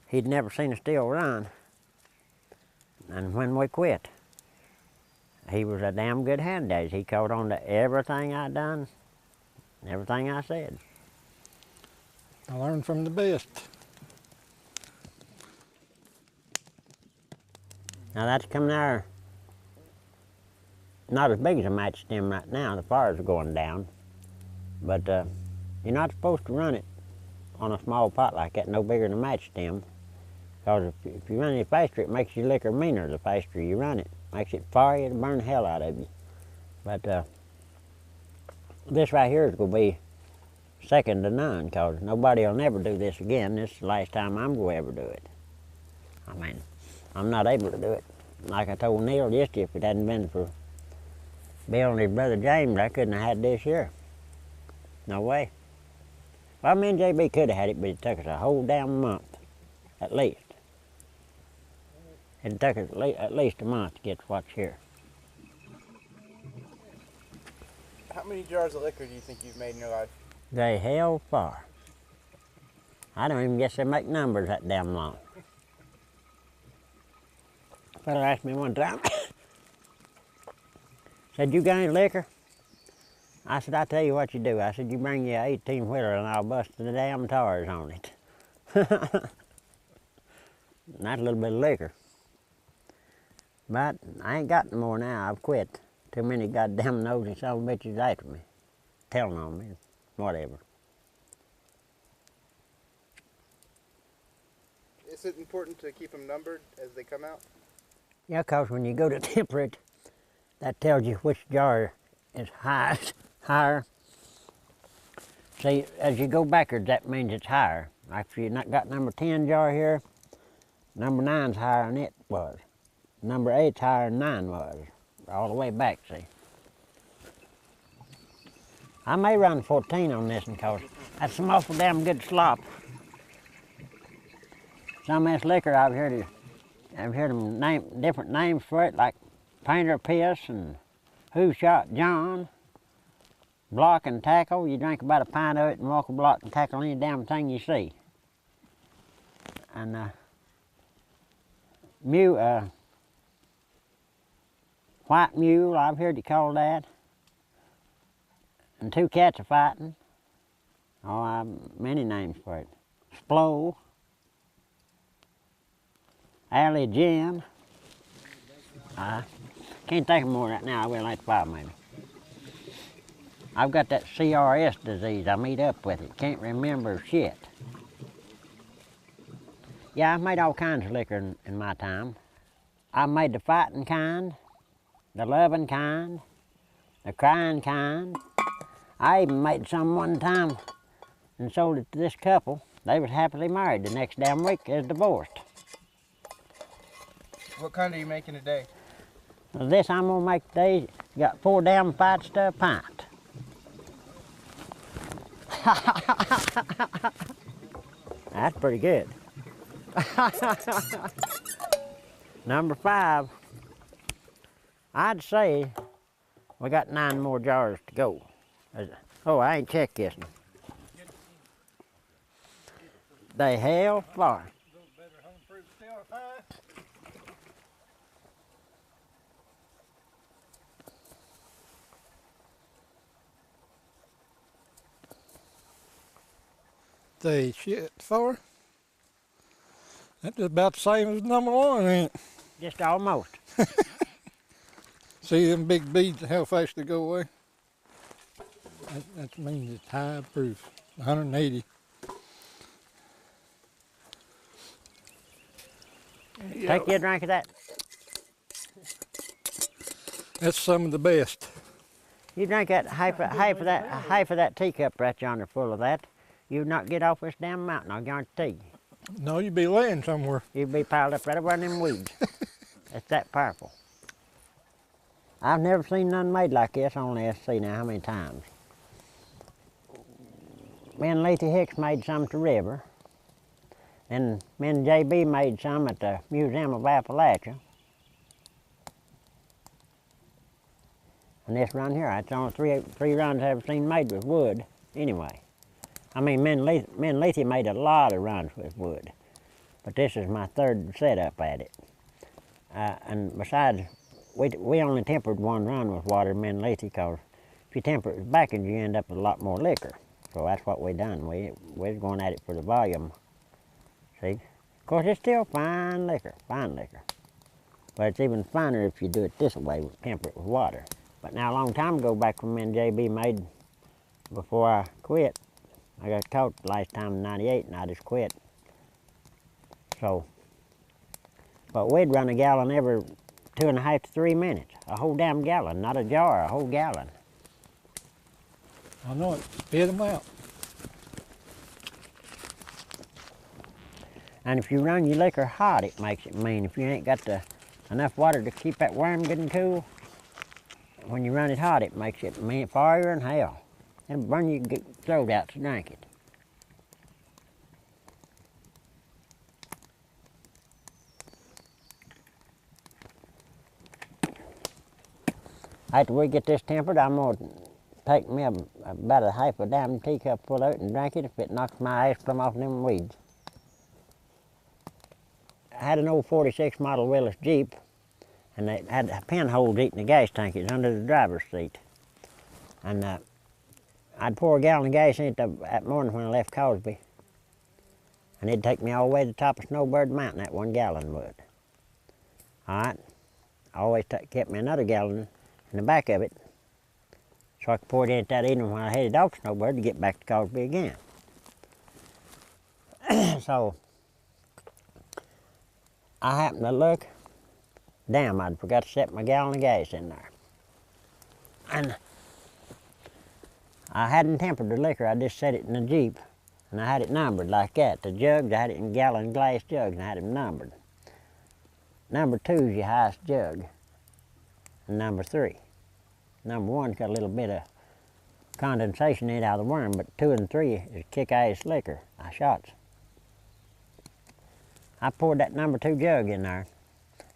he'd never seen a steel run. And when we quit, he was a damn good hand at it. He caught on to everything I done, everything I said. I learned from the best. Now that's coming there. Not as big as a match stem right now. The fires are going down. But you're not supposed to run it on a small pot like that, no bigger than a match stem. Because if you run any faster, it makes your liquor meaner the faster you run it. Makes it fiery, it'll burn the hell out of you. But this right here is going to be second to none, because nobody will never do this again. This is the last time I'm going to ever do it. I mean, I'm not able to do it. Like I told Neil yesterday, if it hadn't been for Bill and his brother James, I couldn't have had this here. No way. Well, me and JB could have had it, but it took us a whole damn month, at least. It took us at least a month to get what's here. How many jars of liquor do you think you've made in your life? They hell far. I don't even guess they make numbers that damn long. A fellow asked me one time, said, you got any liquor? I said, I'll tell you what you do. I said, you bring you an 18-wheeler and I'll bust the damn tires on it. That's a little bit of liquor. But I ain't got no more now. I've quit. Too many goddamn nosy son of a bitches after me, telling on me, whatever. Is it important to keep them numbered as they come out? Yeah, because when you go to temper it, that tells you which jar is higher. See, as you go backwards, that means it's higher. Like if you not got number 10 jar here, number 9's higher than it was. Number 8's higher than 9 was. All the way back, see. I may run 14 on this one, because that's some awful damn good slop. Some of this liquor I've heard them name different names for it, like Painter Piss and Who Shot John, Block and Tackle. You drink about a pint of it and walk a block and tackle any damn thing you see. And White Mule, I've heard you call that. And Two Cats are Fighting. Oh, I've many names for it. Splow. Alley Jim. Can't think of more right now. I will like 5 maybe. I've got that CRS disease. I meet up with it. Can't remember shit. Yeah, I've made all kinds of liquor in my time. I made the fighting kind, the loving kind, the crying kind. I even made some one time and sold it to this couple. They was happily married. The next damn week they was divorced. What kind are you making today? Well, this I'm gonna make today, got 4 damn fights to a pint. That's pretty good. Number 5, I'd say we got 9 more jars to go. Oh, I ain't checked this one. They hell far. They shit far. That's about the same as number 1, ain't it? Just almost. See them big beads, how fast they go away? That means it's high proof, 180. Take you a drink of that. That's some of the best. You drink that half of that teacup right yonder full of that, you'd not get off this damn mountain, I guarantee you. No, you'd be laying somewhere. You'd be piled up right over in them weeds. It's that powerful. I've never seen none made like this, only let's see now how many times. Me and Letty Hicks made some at the river. Then me and JB made some at the Museum of Appalachia. And this run here, it's only three runs I've ever seen made with wood, anyway. I mean, me and Letty made a lot of runs with wood, but this is my 3rd setup at it. And besides, we only tempered 1 run with water, me and Letty, because if you temper it with bacon, you end up with a lot more liquor. So that's what we done. We was going at it for the volume. See? Of course, it's still fine liquor. But it's even finer if you do it this way, temper it with water. But now a long time ago, back when me and JB made, before I quit, I got caught the last time in '98 and I just quit. So, but we'd run a gallon every 2.5 to 3 minutes. A whole damn gallon, not a jar, a whole gallon. I know it. Spit them out. And if you run your liquor hot, it makes it mean. If you ain't got enough water to keep that worm good and cool, when you run it hot, it makes it mean fire and hell. It'll burn your throat out to drink it. After we get this tempered, I'm going to take me about a half a damn teacup full of it and drink it if it knocks my ass plumb off them weeds. I had an old 46 model Willis Jeep, and they had pinholes eating the gas tank. It was under the driver's seat. And I'd pour a gallon of gas in it that morning when I left Cosby. And it'd take me all the way to the top of Snowbird Mountain, that 1 gallon would. All right? I always kept me another gallon in the back of it, so I could pour it in that evening when I headed off Snowbird to get back to Cosby again. So I happened to look, damn, I'd forgot to set my gallon of gas in there. And I hadn't tempered the liquor, I just set it in the Jeep, and I had it numbered like that. The jugs, I had it in gallon glass jugs, and I had them numbered. Number 2 is your highest jug, and number 3. Number 1's got a little bit of condensation in it out of the worm, but 2 and 3 is kick-ass liquor, shots. I poured that number 2 jug in there.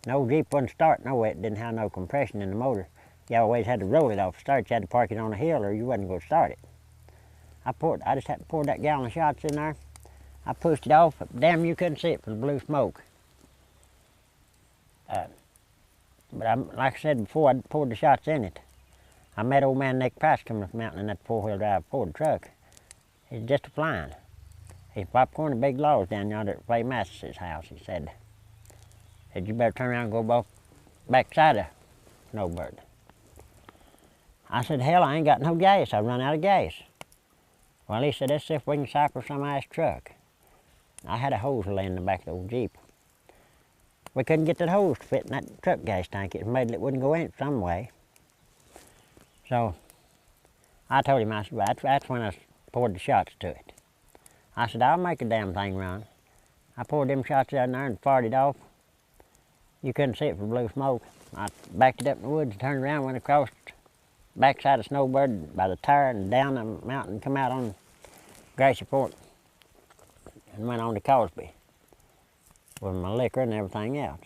The old Jeep wouldn't start no way. It didn't have no compression in the motor. You always had to roll it off the start. You had to park it on a hill or you wasn't going to start it. I just had to pour that gallon of shots in there. I pushed it off. Damn, you couldn't see it for the blue smoke. But like I said before, I poured the shots in it. I met old man Nick Price coming up the mountain in that 4-wheel drive Ford truck. He's just flying. He's popcorn big logs down yonder at Fay Mass's house, he said. You better turn around and go both backside of Snowbird. I said, hell, I ain't got no gas. I run out of gas. Well, he said, let's see if we can cypher some ice truck. I had a hose laying in the back of the old Jeep. We couldn't get that hose to fit in that truck gas tank. It made it wouldn't go in some way. So I told him, I said, well, that's when I poured the shots to it. I said, I'll make a damn thing run. I poured them shots down there and fired it off. You couldn't see it for blue smoke. I backed it up in the woods, turned around, went across the backside of Snowbird by the tire and down the mountain, come out on Gracie Fort and went on to Cosby with my liquor and everything else.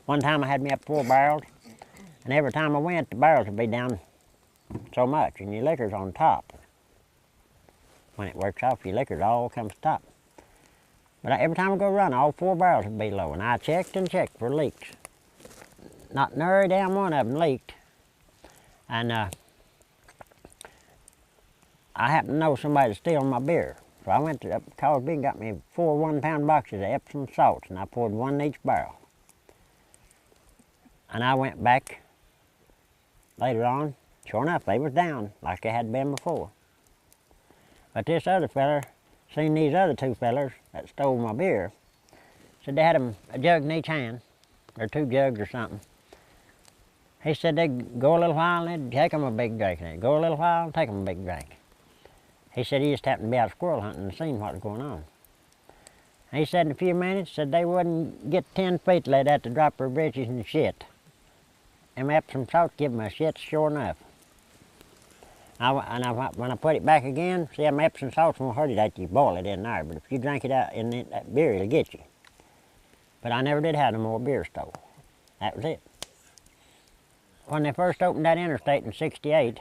One time I had me up 4 barrels, and every time I went, the barrels would be down so much, and your liquor's on top. When it works off, your liquor all comes top. But every time I go run, all 4 barrels would be low, and I checked and checked for leaks. Not nary damn one of them leaked. And I happened to know somebody was stealing my beer. So I went to Cosby and got me 4 1-pound boxes of Epsom salts, and I poured 1 in each barrel. And I went back later on. Sure enough, they was down like they had been before. But this other feller seen these other 2 fellers that stole my beer. Said they had a jug in each hand, or 2 jugs or something. He said they'd go a little while and they'd take them a big drink. And they'd go a little while and take them a big drink. He said he just happened to be out squirrel hunting and seen what was going on. He said in a few minutes, said they wouldn't get 10 feet till they'd have to drop their britches and shit. Them Epsom salts give them a shit sure enough. When I put it back again, see, them Epsom salts won't hurt it after you boil it in there, but if you drink it out in that beer, it'll get you. But I never did have no more beer stole. That was it. When they first opened that interstate in '68,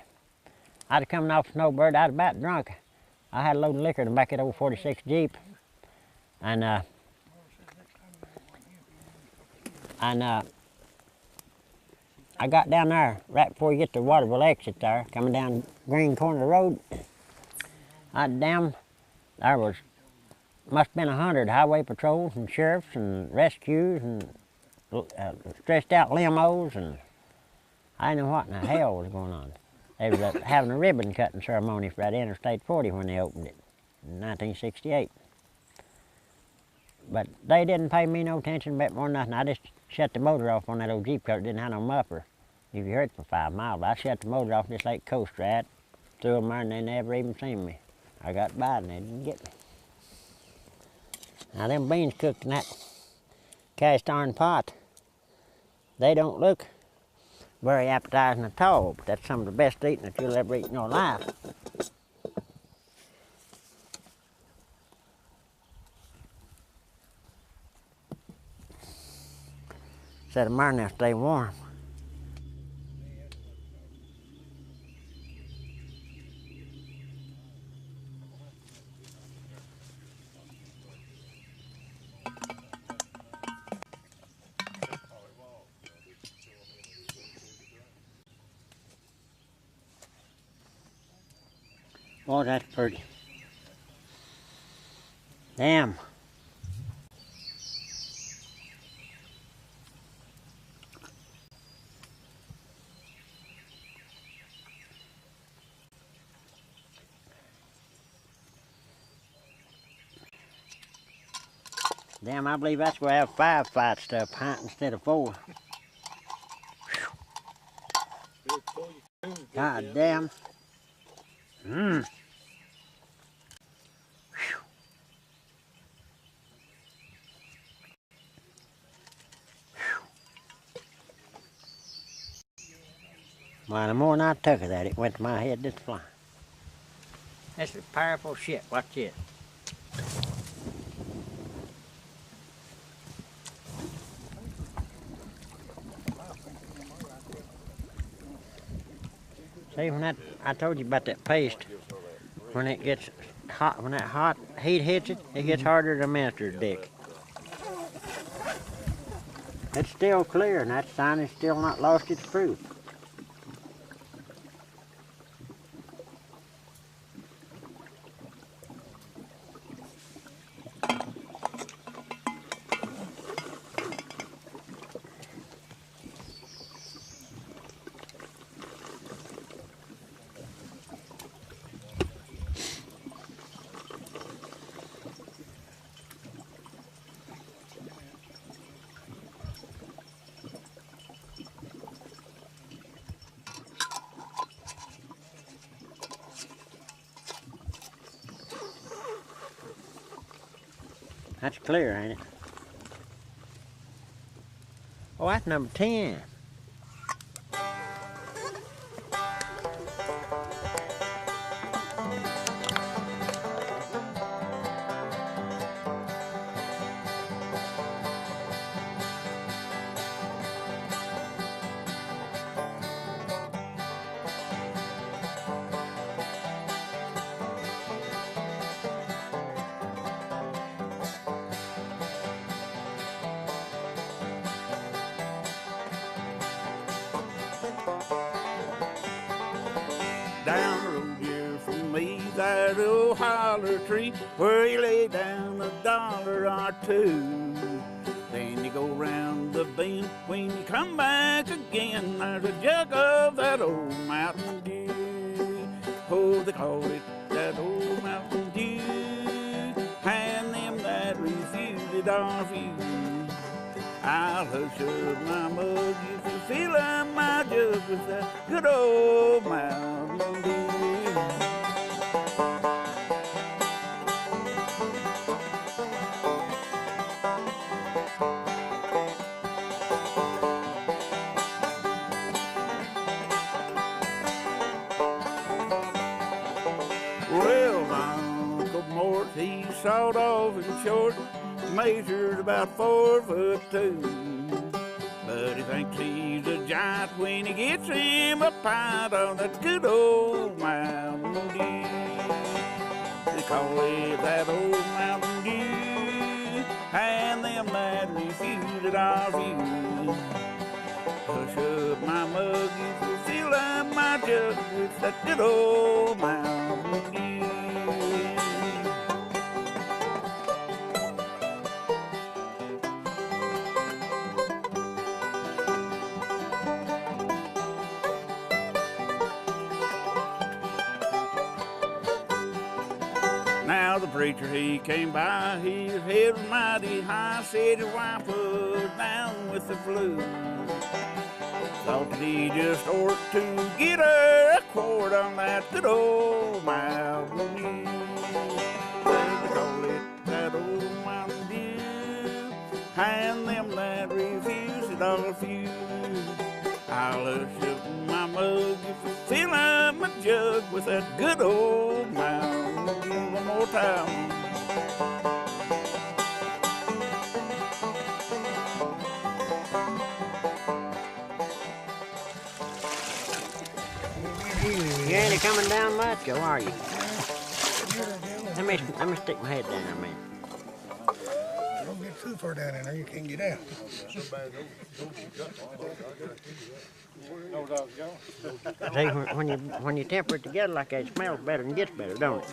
I'd have come off Snowbird, I'd about drunk. I had a load of liquor in the back of the old 46 Jeep. And I got down there right before you get to Waterville exit there, coming down Green Corner Road. There was, must have been 100 highway patrols and sheriffs and rescues and stretched out limos, and I didn't know what in the hell was going on. They was having a ribbon cutting ceremony for that Interstate 40 when they opened it in 1968. But they didn't pay me no attention about more than nothing. I just shut the motor off on that old Jeep because it didn't have no muffler. You could hear it for 5 miles. But I shut the motor off just like coast rat, threw them there, and they never even seen me. I got by and they didn't get me. Now them beans cooked in that cast iron pot, they don't look very appetizing at all, but that's some of the best eating that you'll ever eat in your life. Set them there, they'll stay warm. Oh, that's pretty. Damn. Damn, I believe that's where I have 5 fight stuff hunting instead of 4. God damn. Mmm. Well, the more than I took of that, it went to my head just flying. This is powerful shit. Watch it. See, when that, I told you about that paste, when it gets hot, when that hot heat hits it, it gets harder to minister's dick. It's still clear, and that sign has still not lost its proof. That's clear, ain't it? Oh, that's number 10. Down the road here from me, that old holler tree where you lay down $1 or 2. Then you go round the bend. When you come back again, there's a jug of that old Mountain Dew. Oh, they call it that old Mountain Dew. And them that refuse it are few. I'll hush up my mug if you fill up my jug with that good old Mountain Dew. Well, my Uncle Mort, he sawed off and short, measured about 4'2". But he thinks he's a giant when he gets him a pint of that good old Mountain Dew. They call it that old Mountain Dew, and them that refuse it are few. Hush up my mug if you fill up my jug with that good old Mountain Dew. Now the preacher, he came by, his head was mighty high, said his wife was down with the flu. Thought that he just ought to get her a quart on that good old Mountain Dew. Well, they call it that old Mountain Dew, and them that refuse it all few. I'll hush up my mug if I fill up my jug with that good old Mountain Dew one more time. You ain't coming down much, or are you? Let me stick my head down there, man. Don't get too far down in there, you can't get out. See, when you temper it together like that, it smells better and gets better, don't it?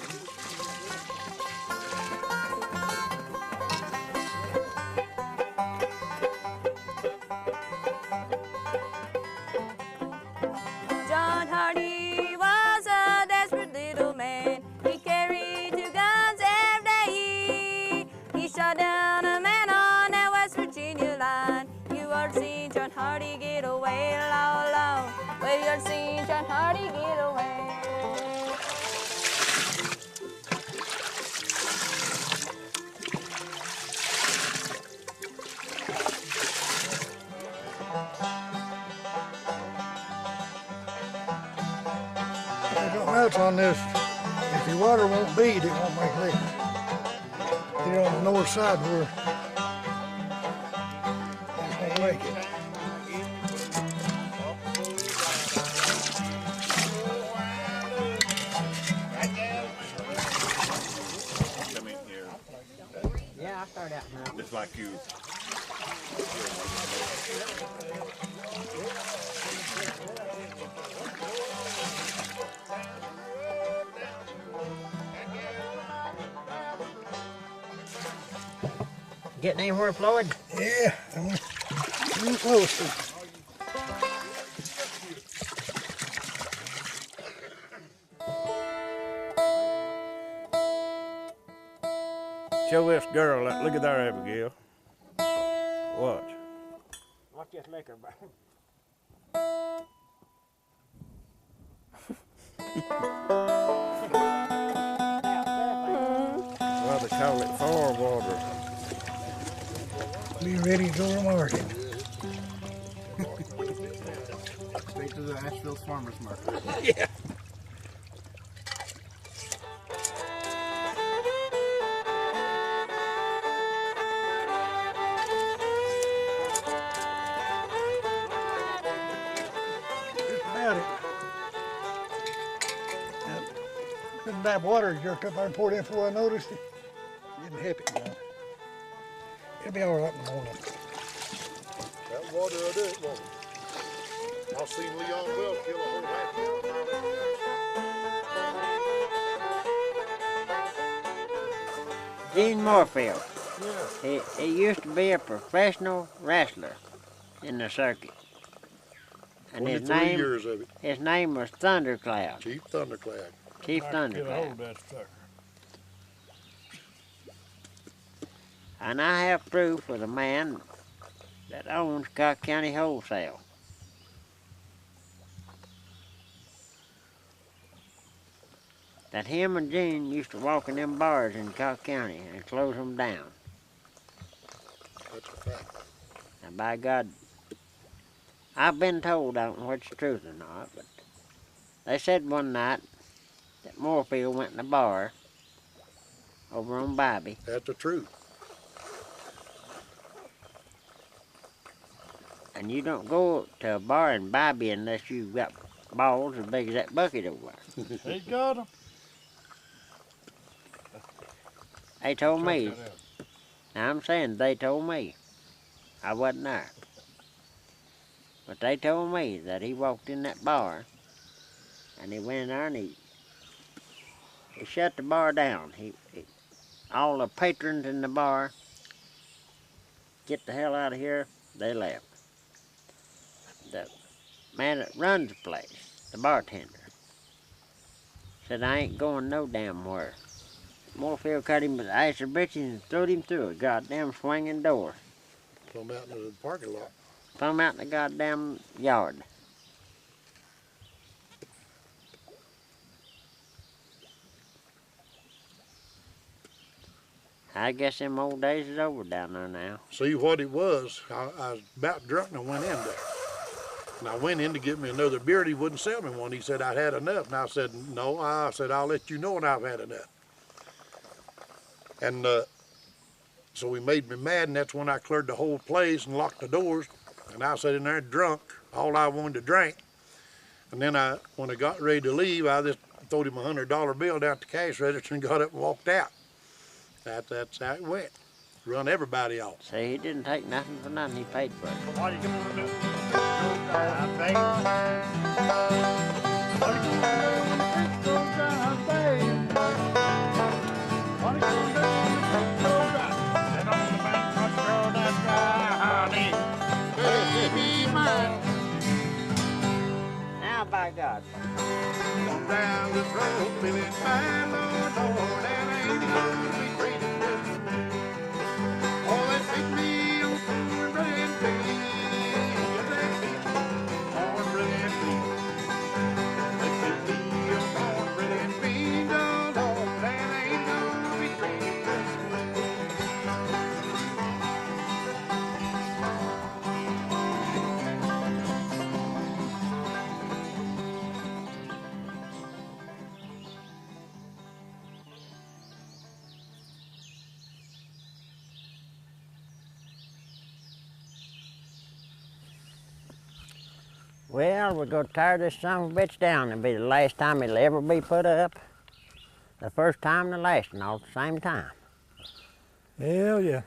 John Hardy was a desperate little man. He carried 2 guns every day. He shot down a man on that West Virginia line. You are seeing John Hardy get away, low, low. Well, you're seeing John Hardy get away. There's something else on this. If your water won't bead, it won't make liquor. Get it on the north side where it won't make it. Come in here, Yeah, I'll start out now. just like you. Getting anywhere, Floyd? Yeah, I'm too close to. Show this girl, look at there, Abigail. Watch. Watch this liquor, bro. Well, they call it far water. Be ready to go to market. Straight to the Asheville Farmers Market. Yeah. Just about it. That water jerked up there and poured in before I noticed it. Didn't help it, John. It'll be all right in the morning. That water will do it, won't it? I've seen Leon Will kill a whole half. Gene Moorfield. He used to be a professional wrestler in the circuit. And 23 years of it. his name was Thundercloud. Chief Thundercloud. Chief Thundercloud. And I have proof of the man that owns Cock County Wholesale. That him and Gene used to walk in them bars in Cock County and close them down. That's a fact. And by God, I've been told, I don't know what's the truth or not, but they said one night that Moorfield went in a bar over on Bobby. That's the truth. And you don't go to a bar in Bobby unless you've got balls as big as that bucket over there. He got him. They told me. Now I'm saying they told me. I wasn't there. But they told me that he walked in that bar and he went in there and he shut the bar down. All the patrons in the bar, get the hell out of here, they left. The man that runs the place, the bartender, said, I ain't going no damn where. Moorfield cut him with ice britches and threw him through a goddamn swinging door. From out in the parking lot. From out in the goddamn yard. I guess them old days is over down there now. See what it was, I was about drunk and I went in there. And I went in to get me another beer and he wouldn't sell me one. He said I'd had enough. And I said, no. I said, I'll let you know when I've had enough. And so he made me mad, and that's when I cleared the whole place and locked the doors. And I sat in there drunk, all I wanted to drink. And then when I got ready to leave, I just throwed him a $100 bill down at the cash register and got up and walked out. That's how it went. Run everybody off. See, he didn't take nothing for nothing. He paid for it. What are you gonna do? Babe. What are you gonna do? Go down, babe. What are you gonna do? Go down. Sit on the bank, let's throw that honey. Baby mine. Now, by God. Down this road, Billy, find no door, that ain't gonna be treated this way. Oh, they pick me on cornbread and beans. Yes, they pick me on cornbread and beans. They pick me on cornbread and beans, oh Lord, that ain't gonna be treated this way. Well, we're going to tear this son of a bitch down. It'll be the last time it'll ever be put up. The first time and the last, and all at the same time. Hell yeah.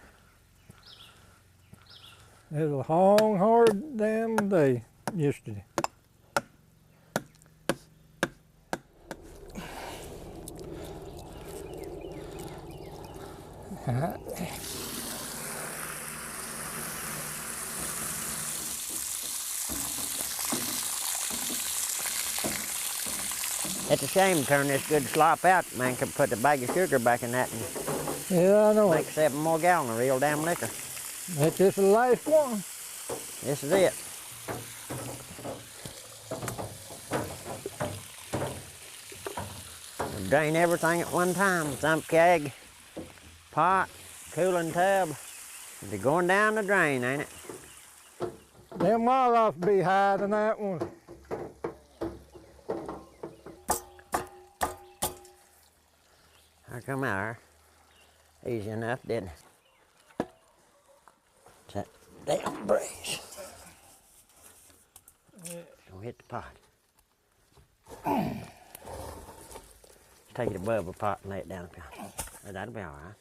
It was a long, hard damn day yesterday. It's a shame to turn this good slop out. Man could put a bag of sugar back in that and Yeah, I know make it. 7 more gallons of real damn liquor. That's just the last one. This is it. Drain everything at one time. Sump keg, pot, cooling tub. They're going down the drain, ain't it? Them wildlife be higher than that one. How come out here? Easy enough, didn't it? It's that damn brace. Don't hit the pot. Take it above the pot and lay it down. That'll be all right.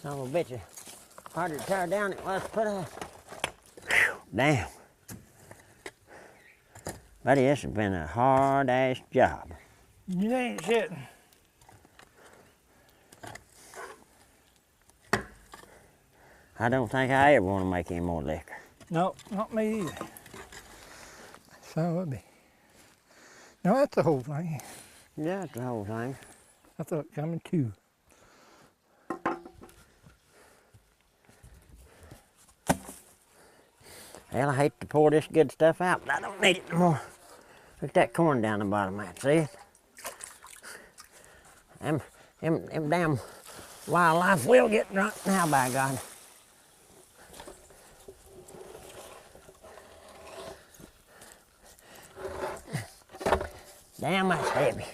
Son of a bitch, harder to tear down than it was to put up. Whew, damn. Buddy, this has been a hard-ass job. You ain't shitting. I don't think I ever want to make any more liquor. No, not me either. So would be. No, that's the whole thing. Yeah, that's the whole thing. I thought coming two. Hell, I hate to pour this good stuff out, but I don't need it no more. Look at that corn down the bottom of that, see it? Them damn wildlife will get drunk now, by God. Damn, that's heavy.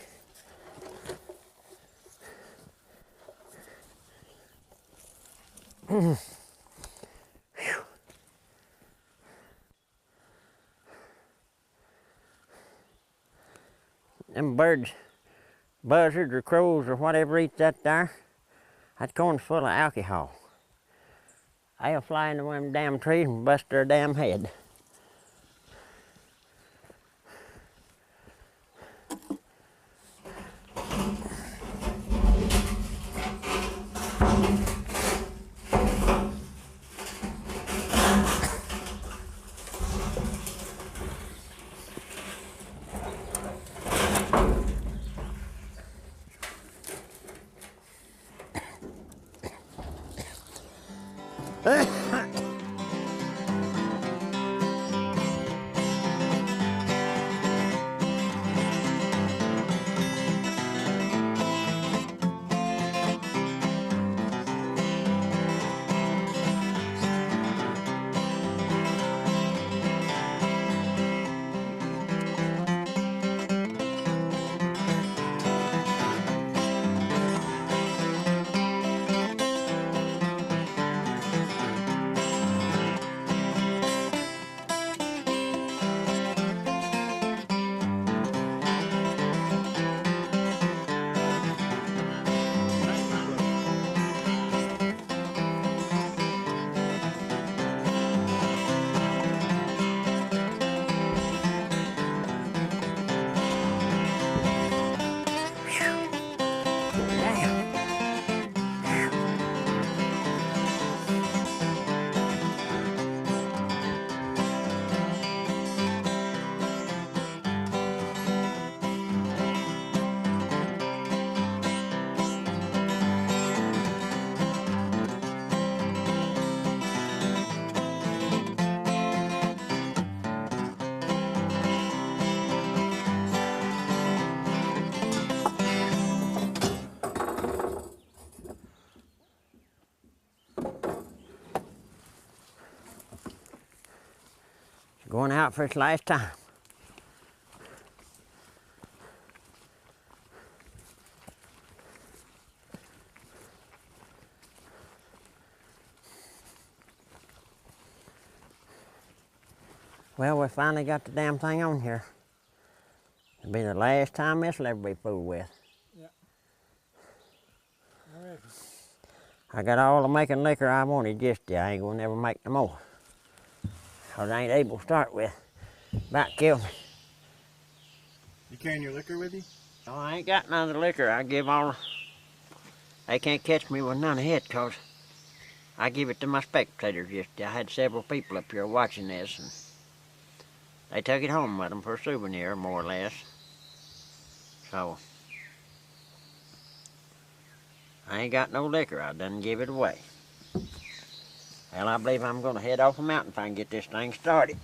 them birds, buzzards or crows or whatever eats that there, that corn's full of alcohol. They'll fly into one of them damn trees and bust their damn head. Going out for its last time. Well, we finally got the damn thing on here. It'll be the last time this'll ever be fooled with. Yeah. I reckon. I got all the making liquor I wanted just yet. I ain't gonna never make no more. 'Cause I ain't able to start with. About killed me. You carrying your liquor with you? Oh, I ain't got none of the liquor. I give all. They can't catch me with none of it, 'cause I give it to my spectators yesterday. I had several people up here watching this, and they took it home with them for a souvenir, more or less. So, I ain't got no liquor. I done give it away. Well, I believe I'm gonna head off the mountain if I can get this thing started.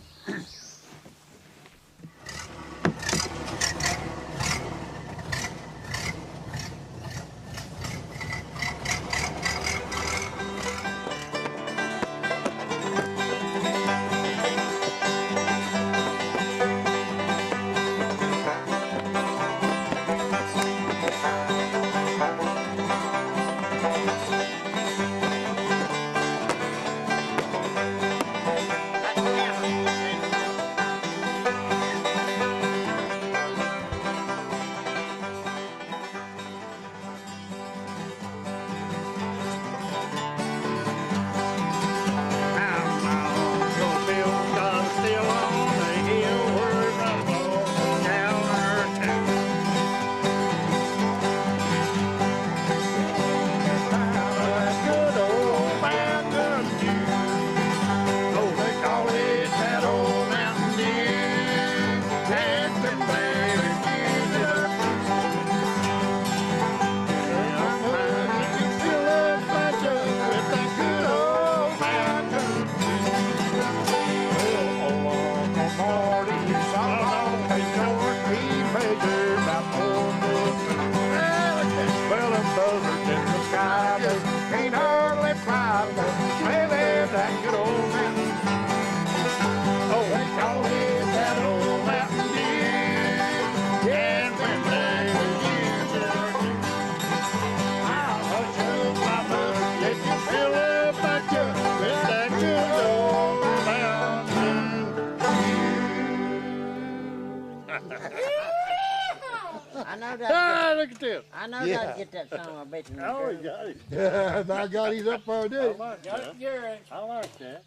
I know that. Ah, look at this. I know Yeah. how to get that son of a bitch in the Oh, girl. he got it. Yeah, I got his up there, I dude. like Got that. it, Gary. I like that.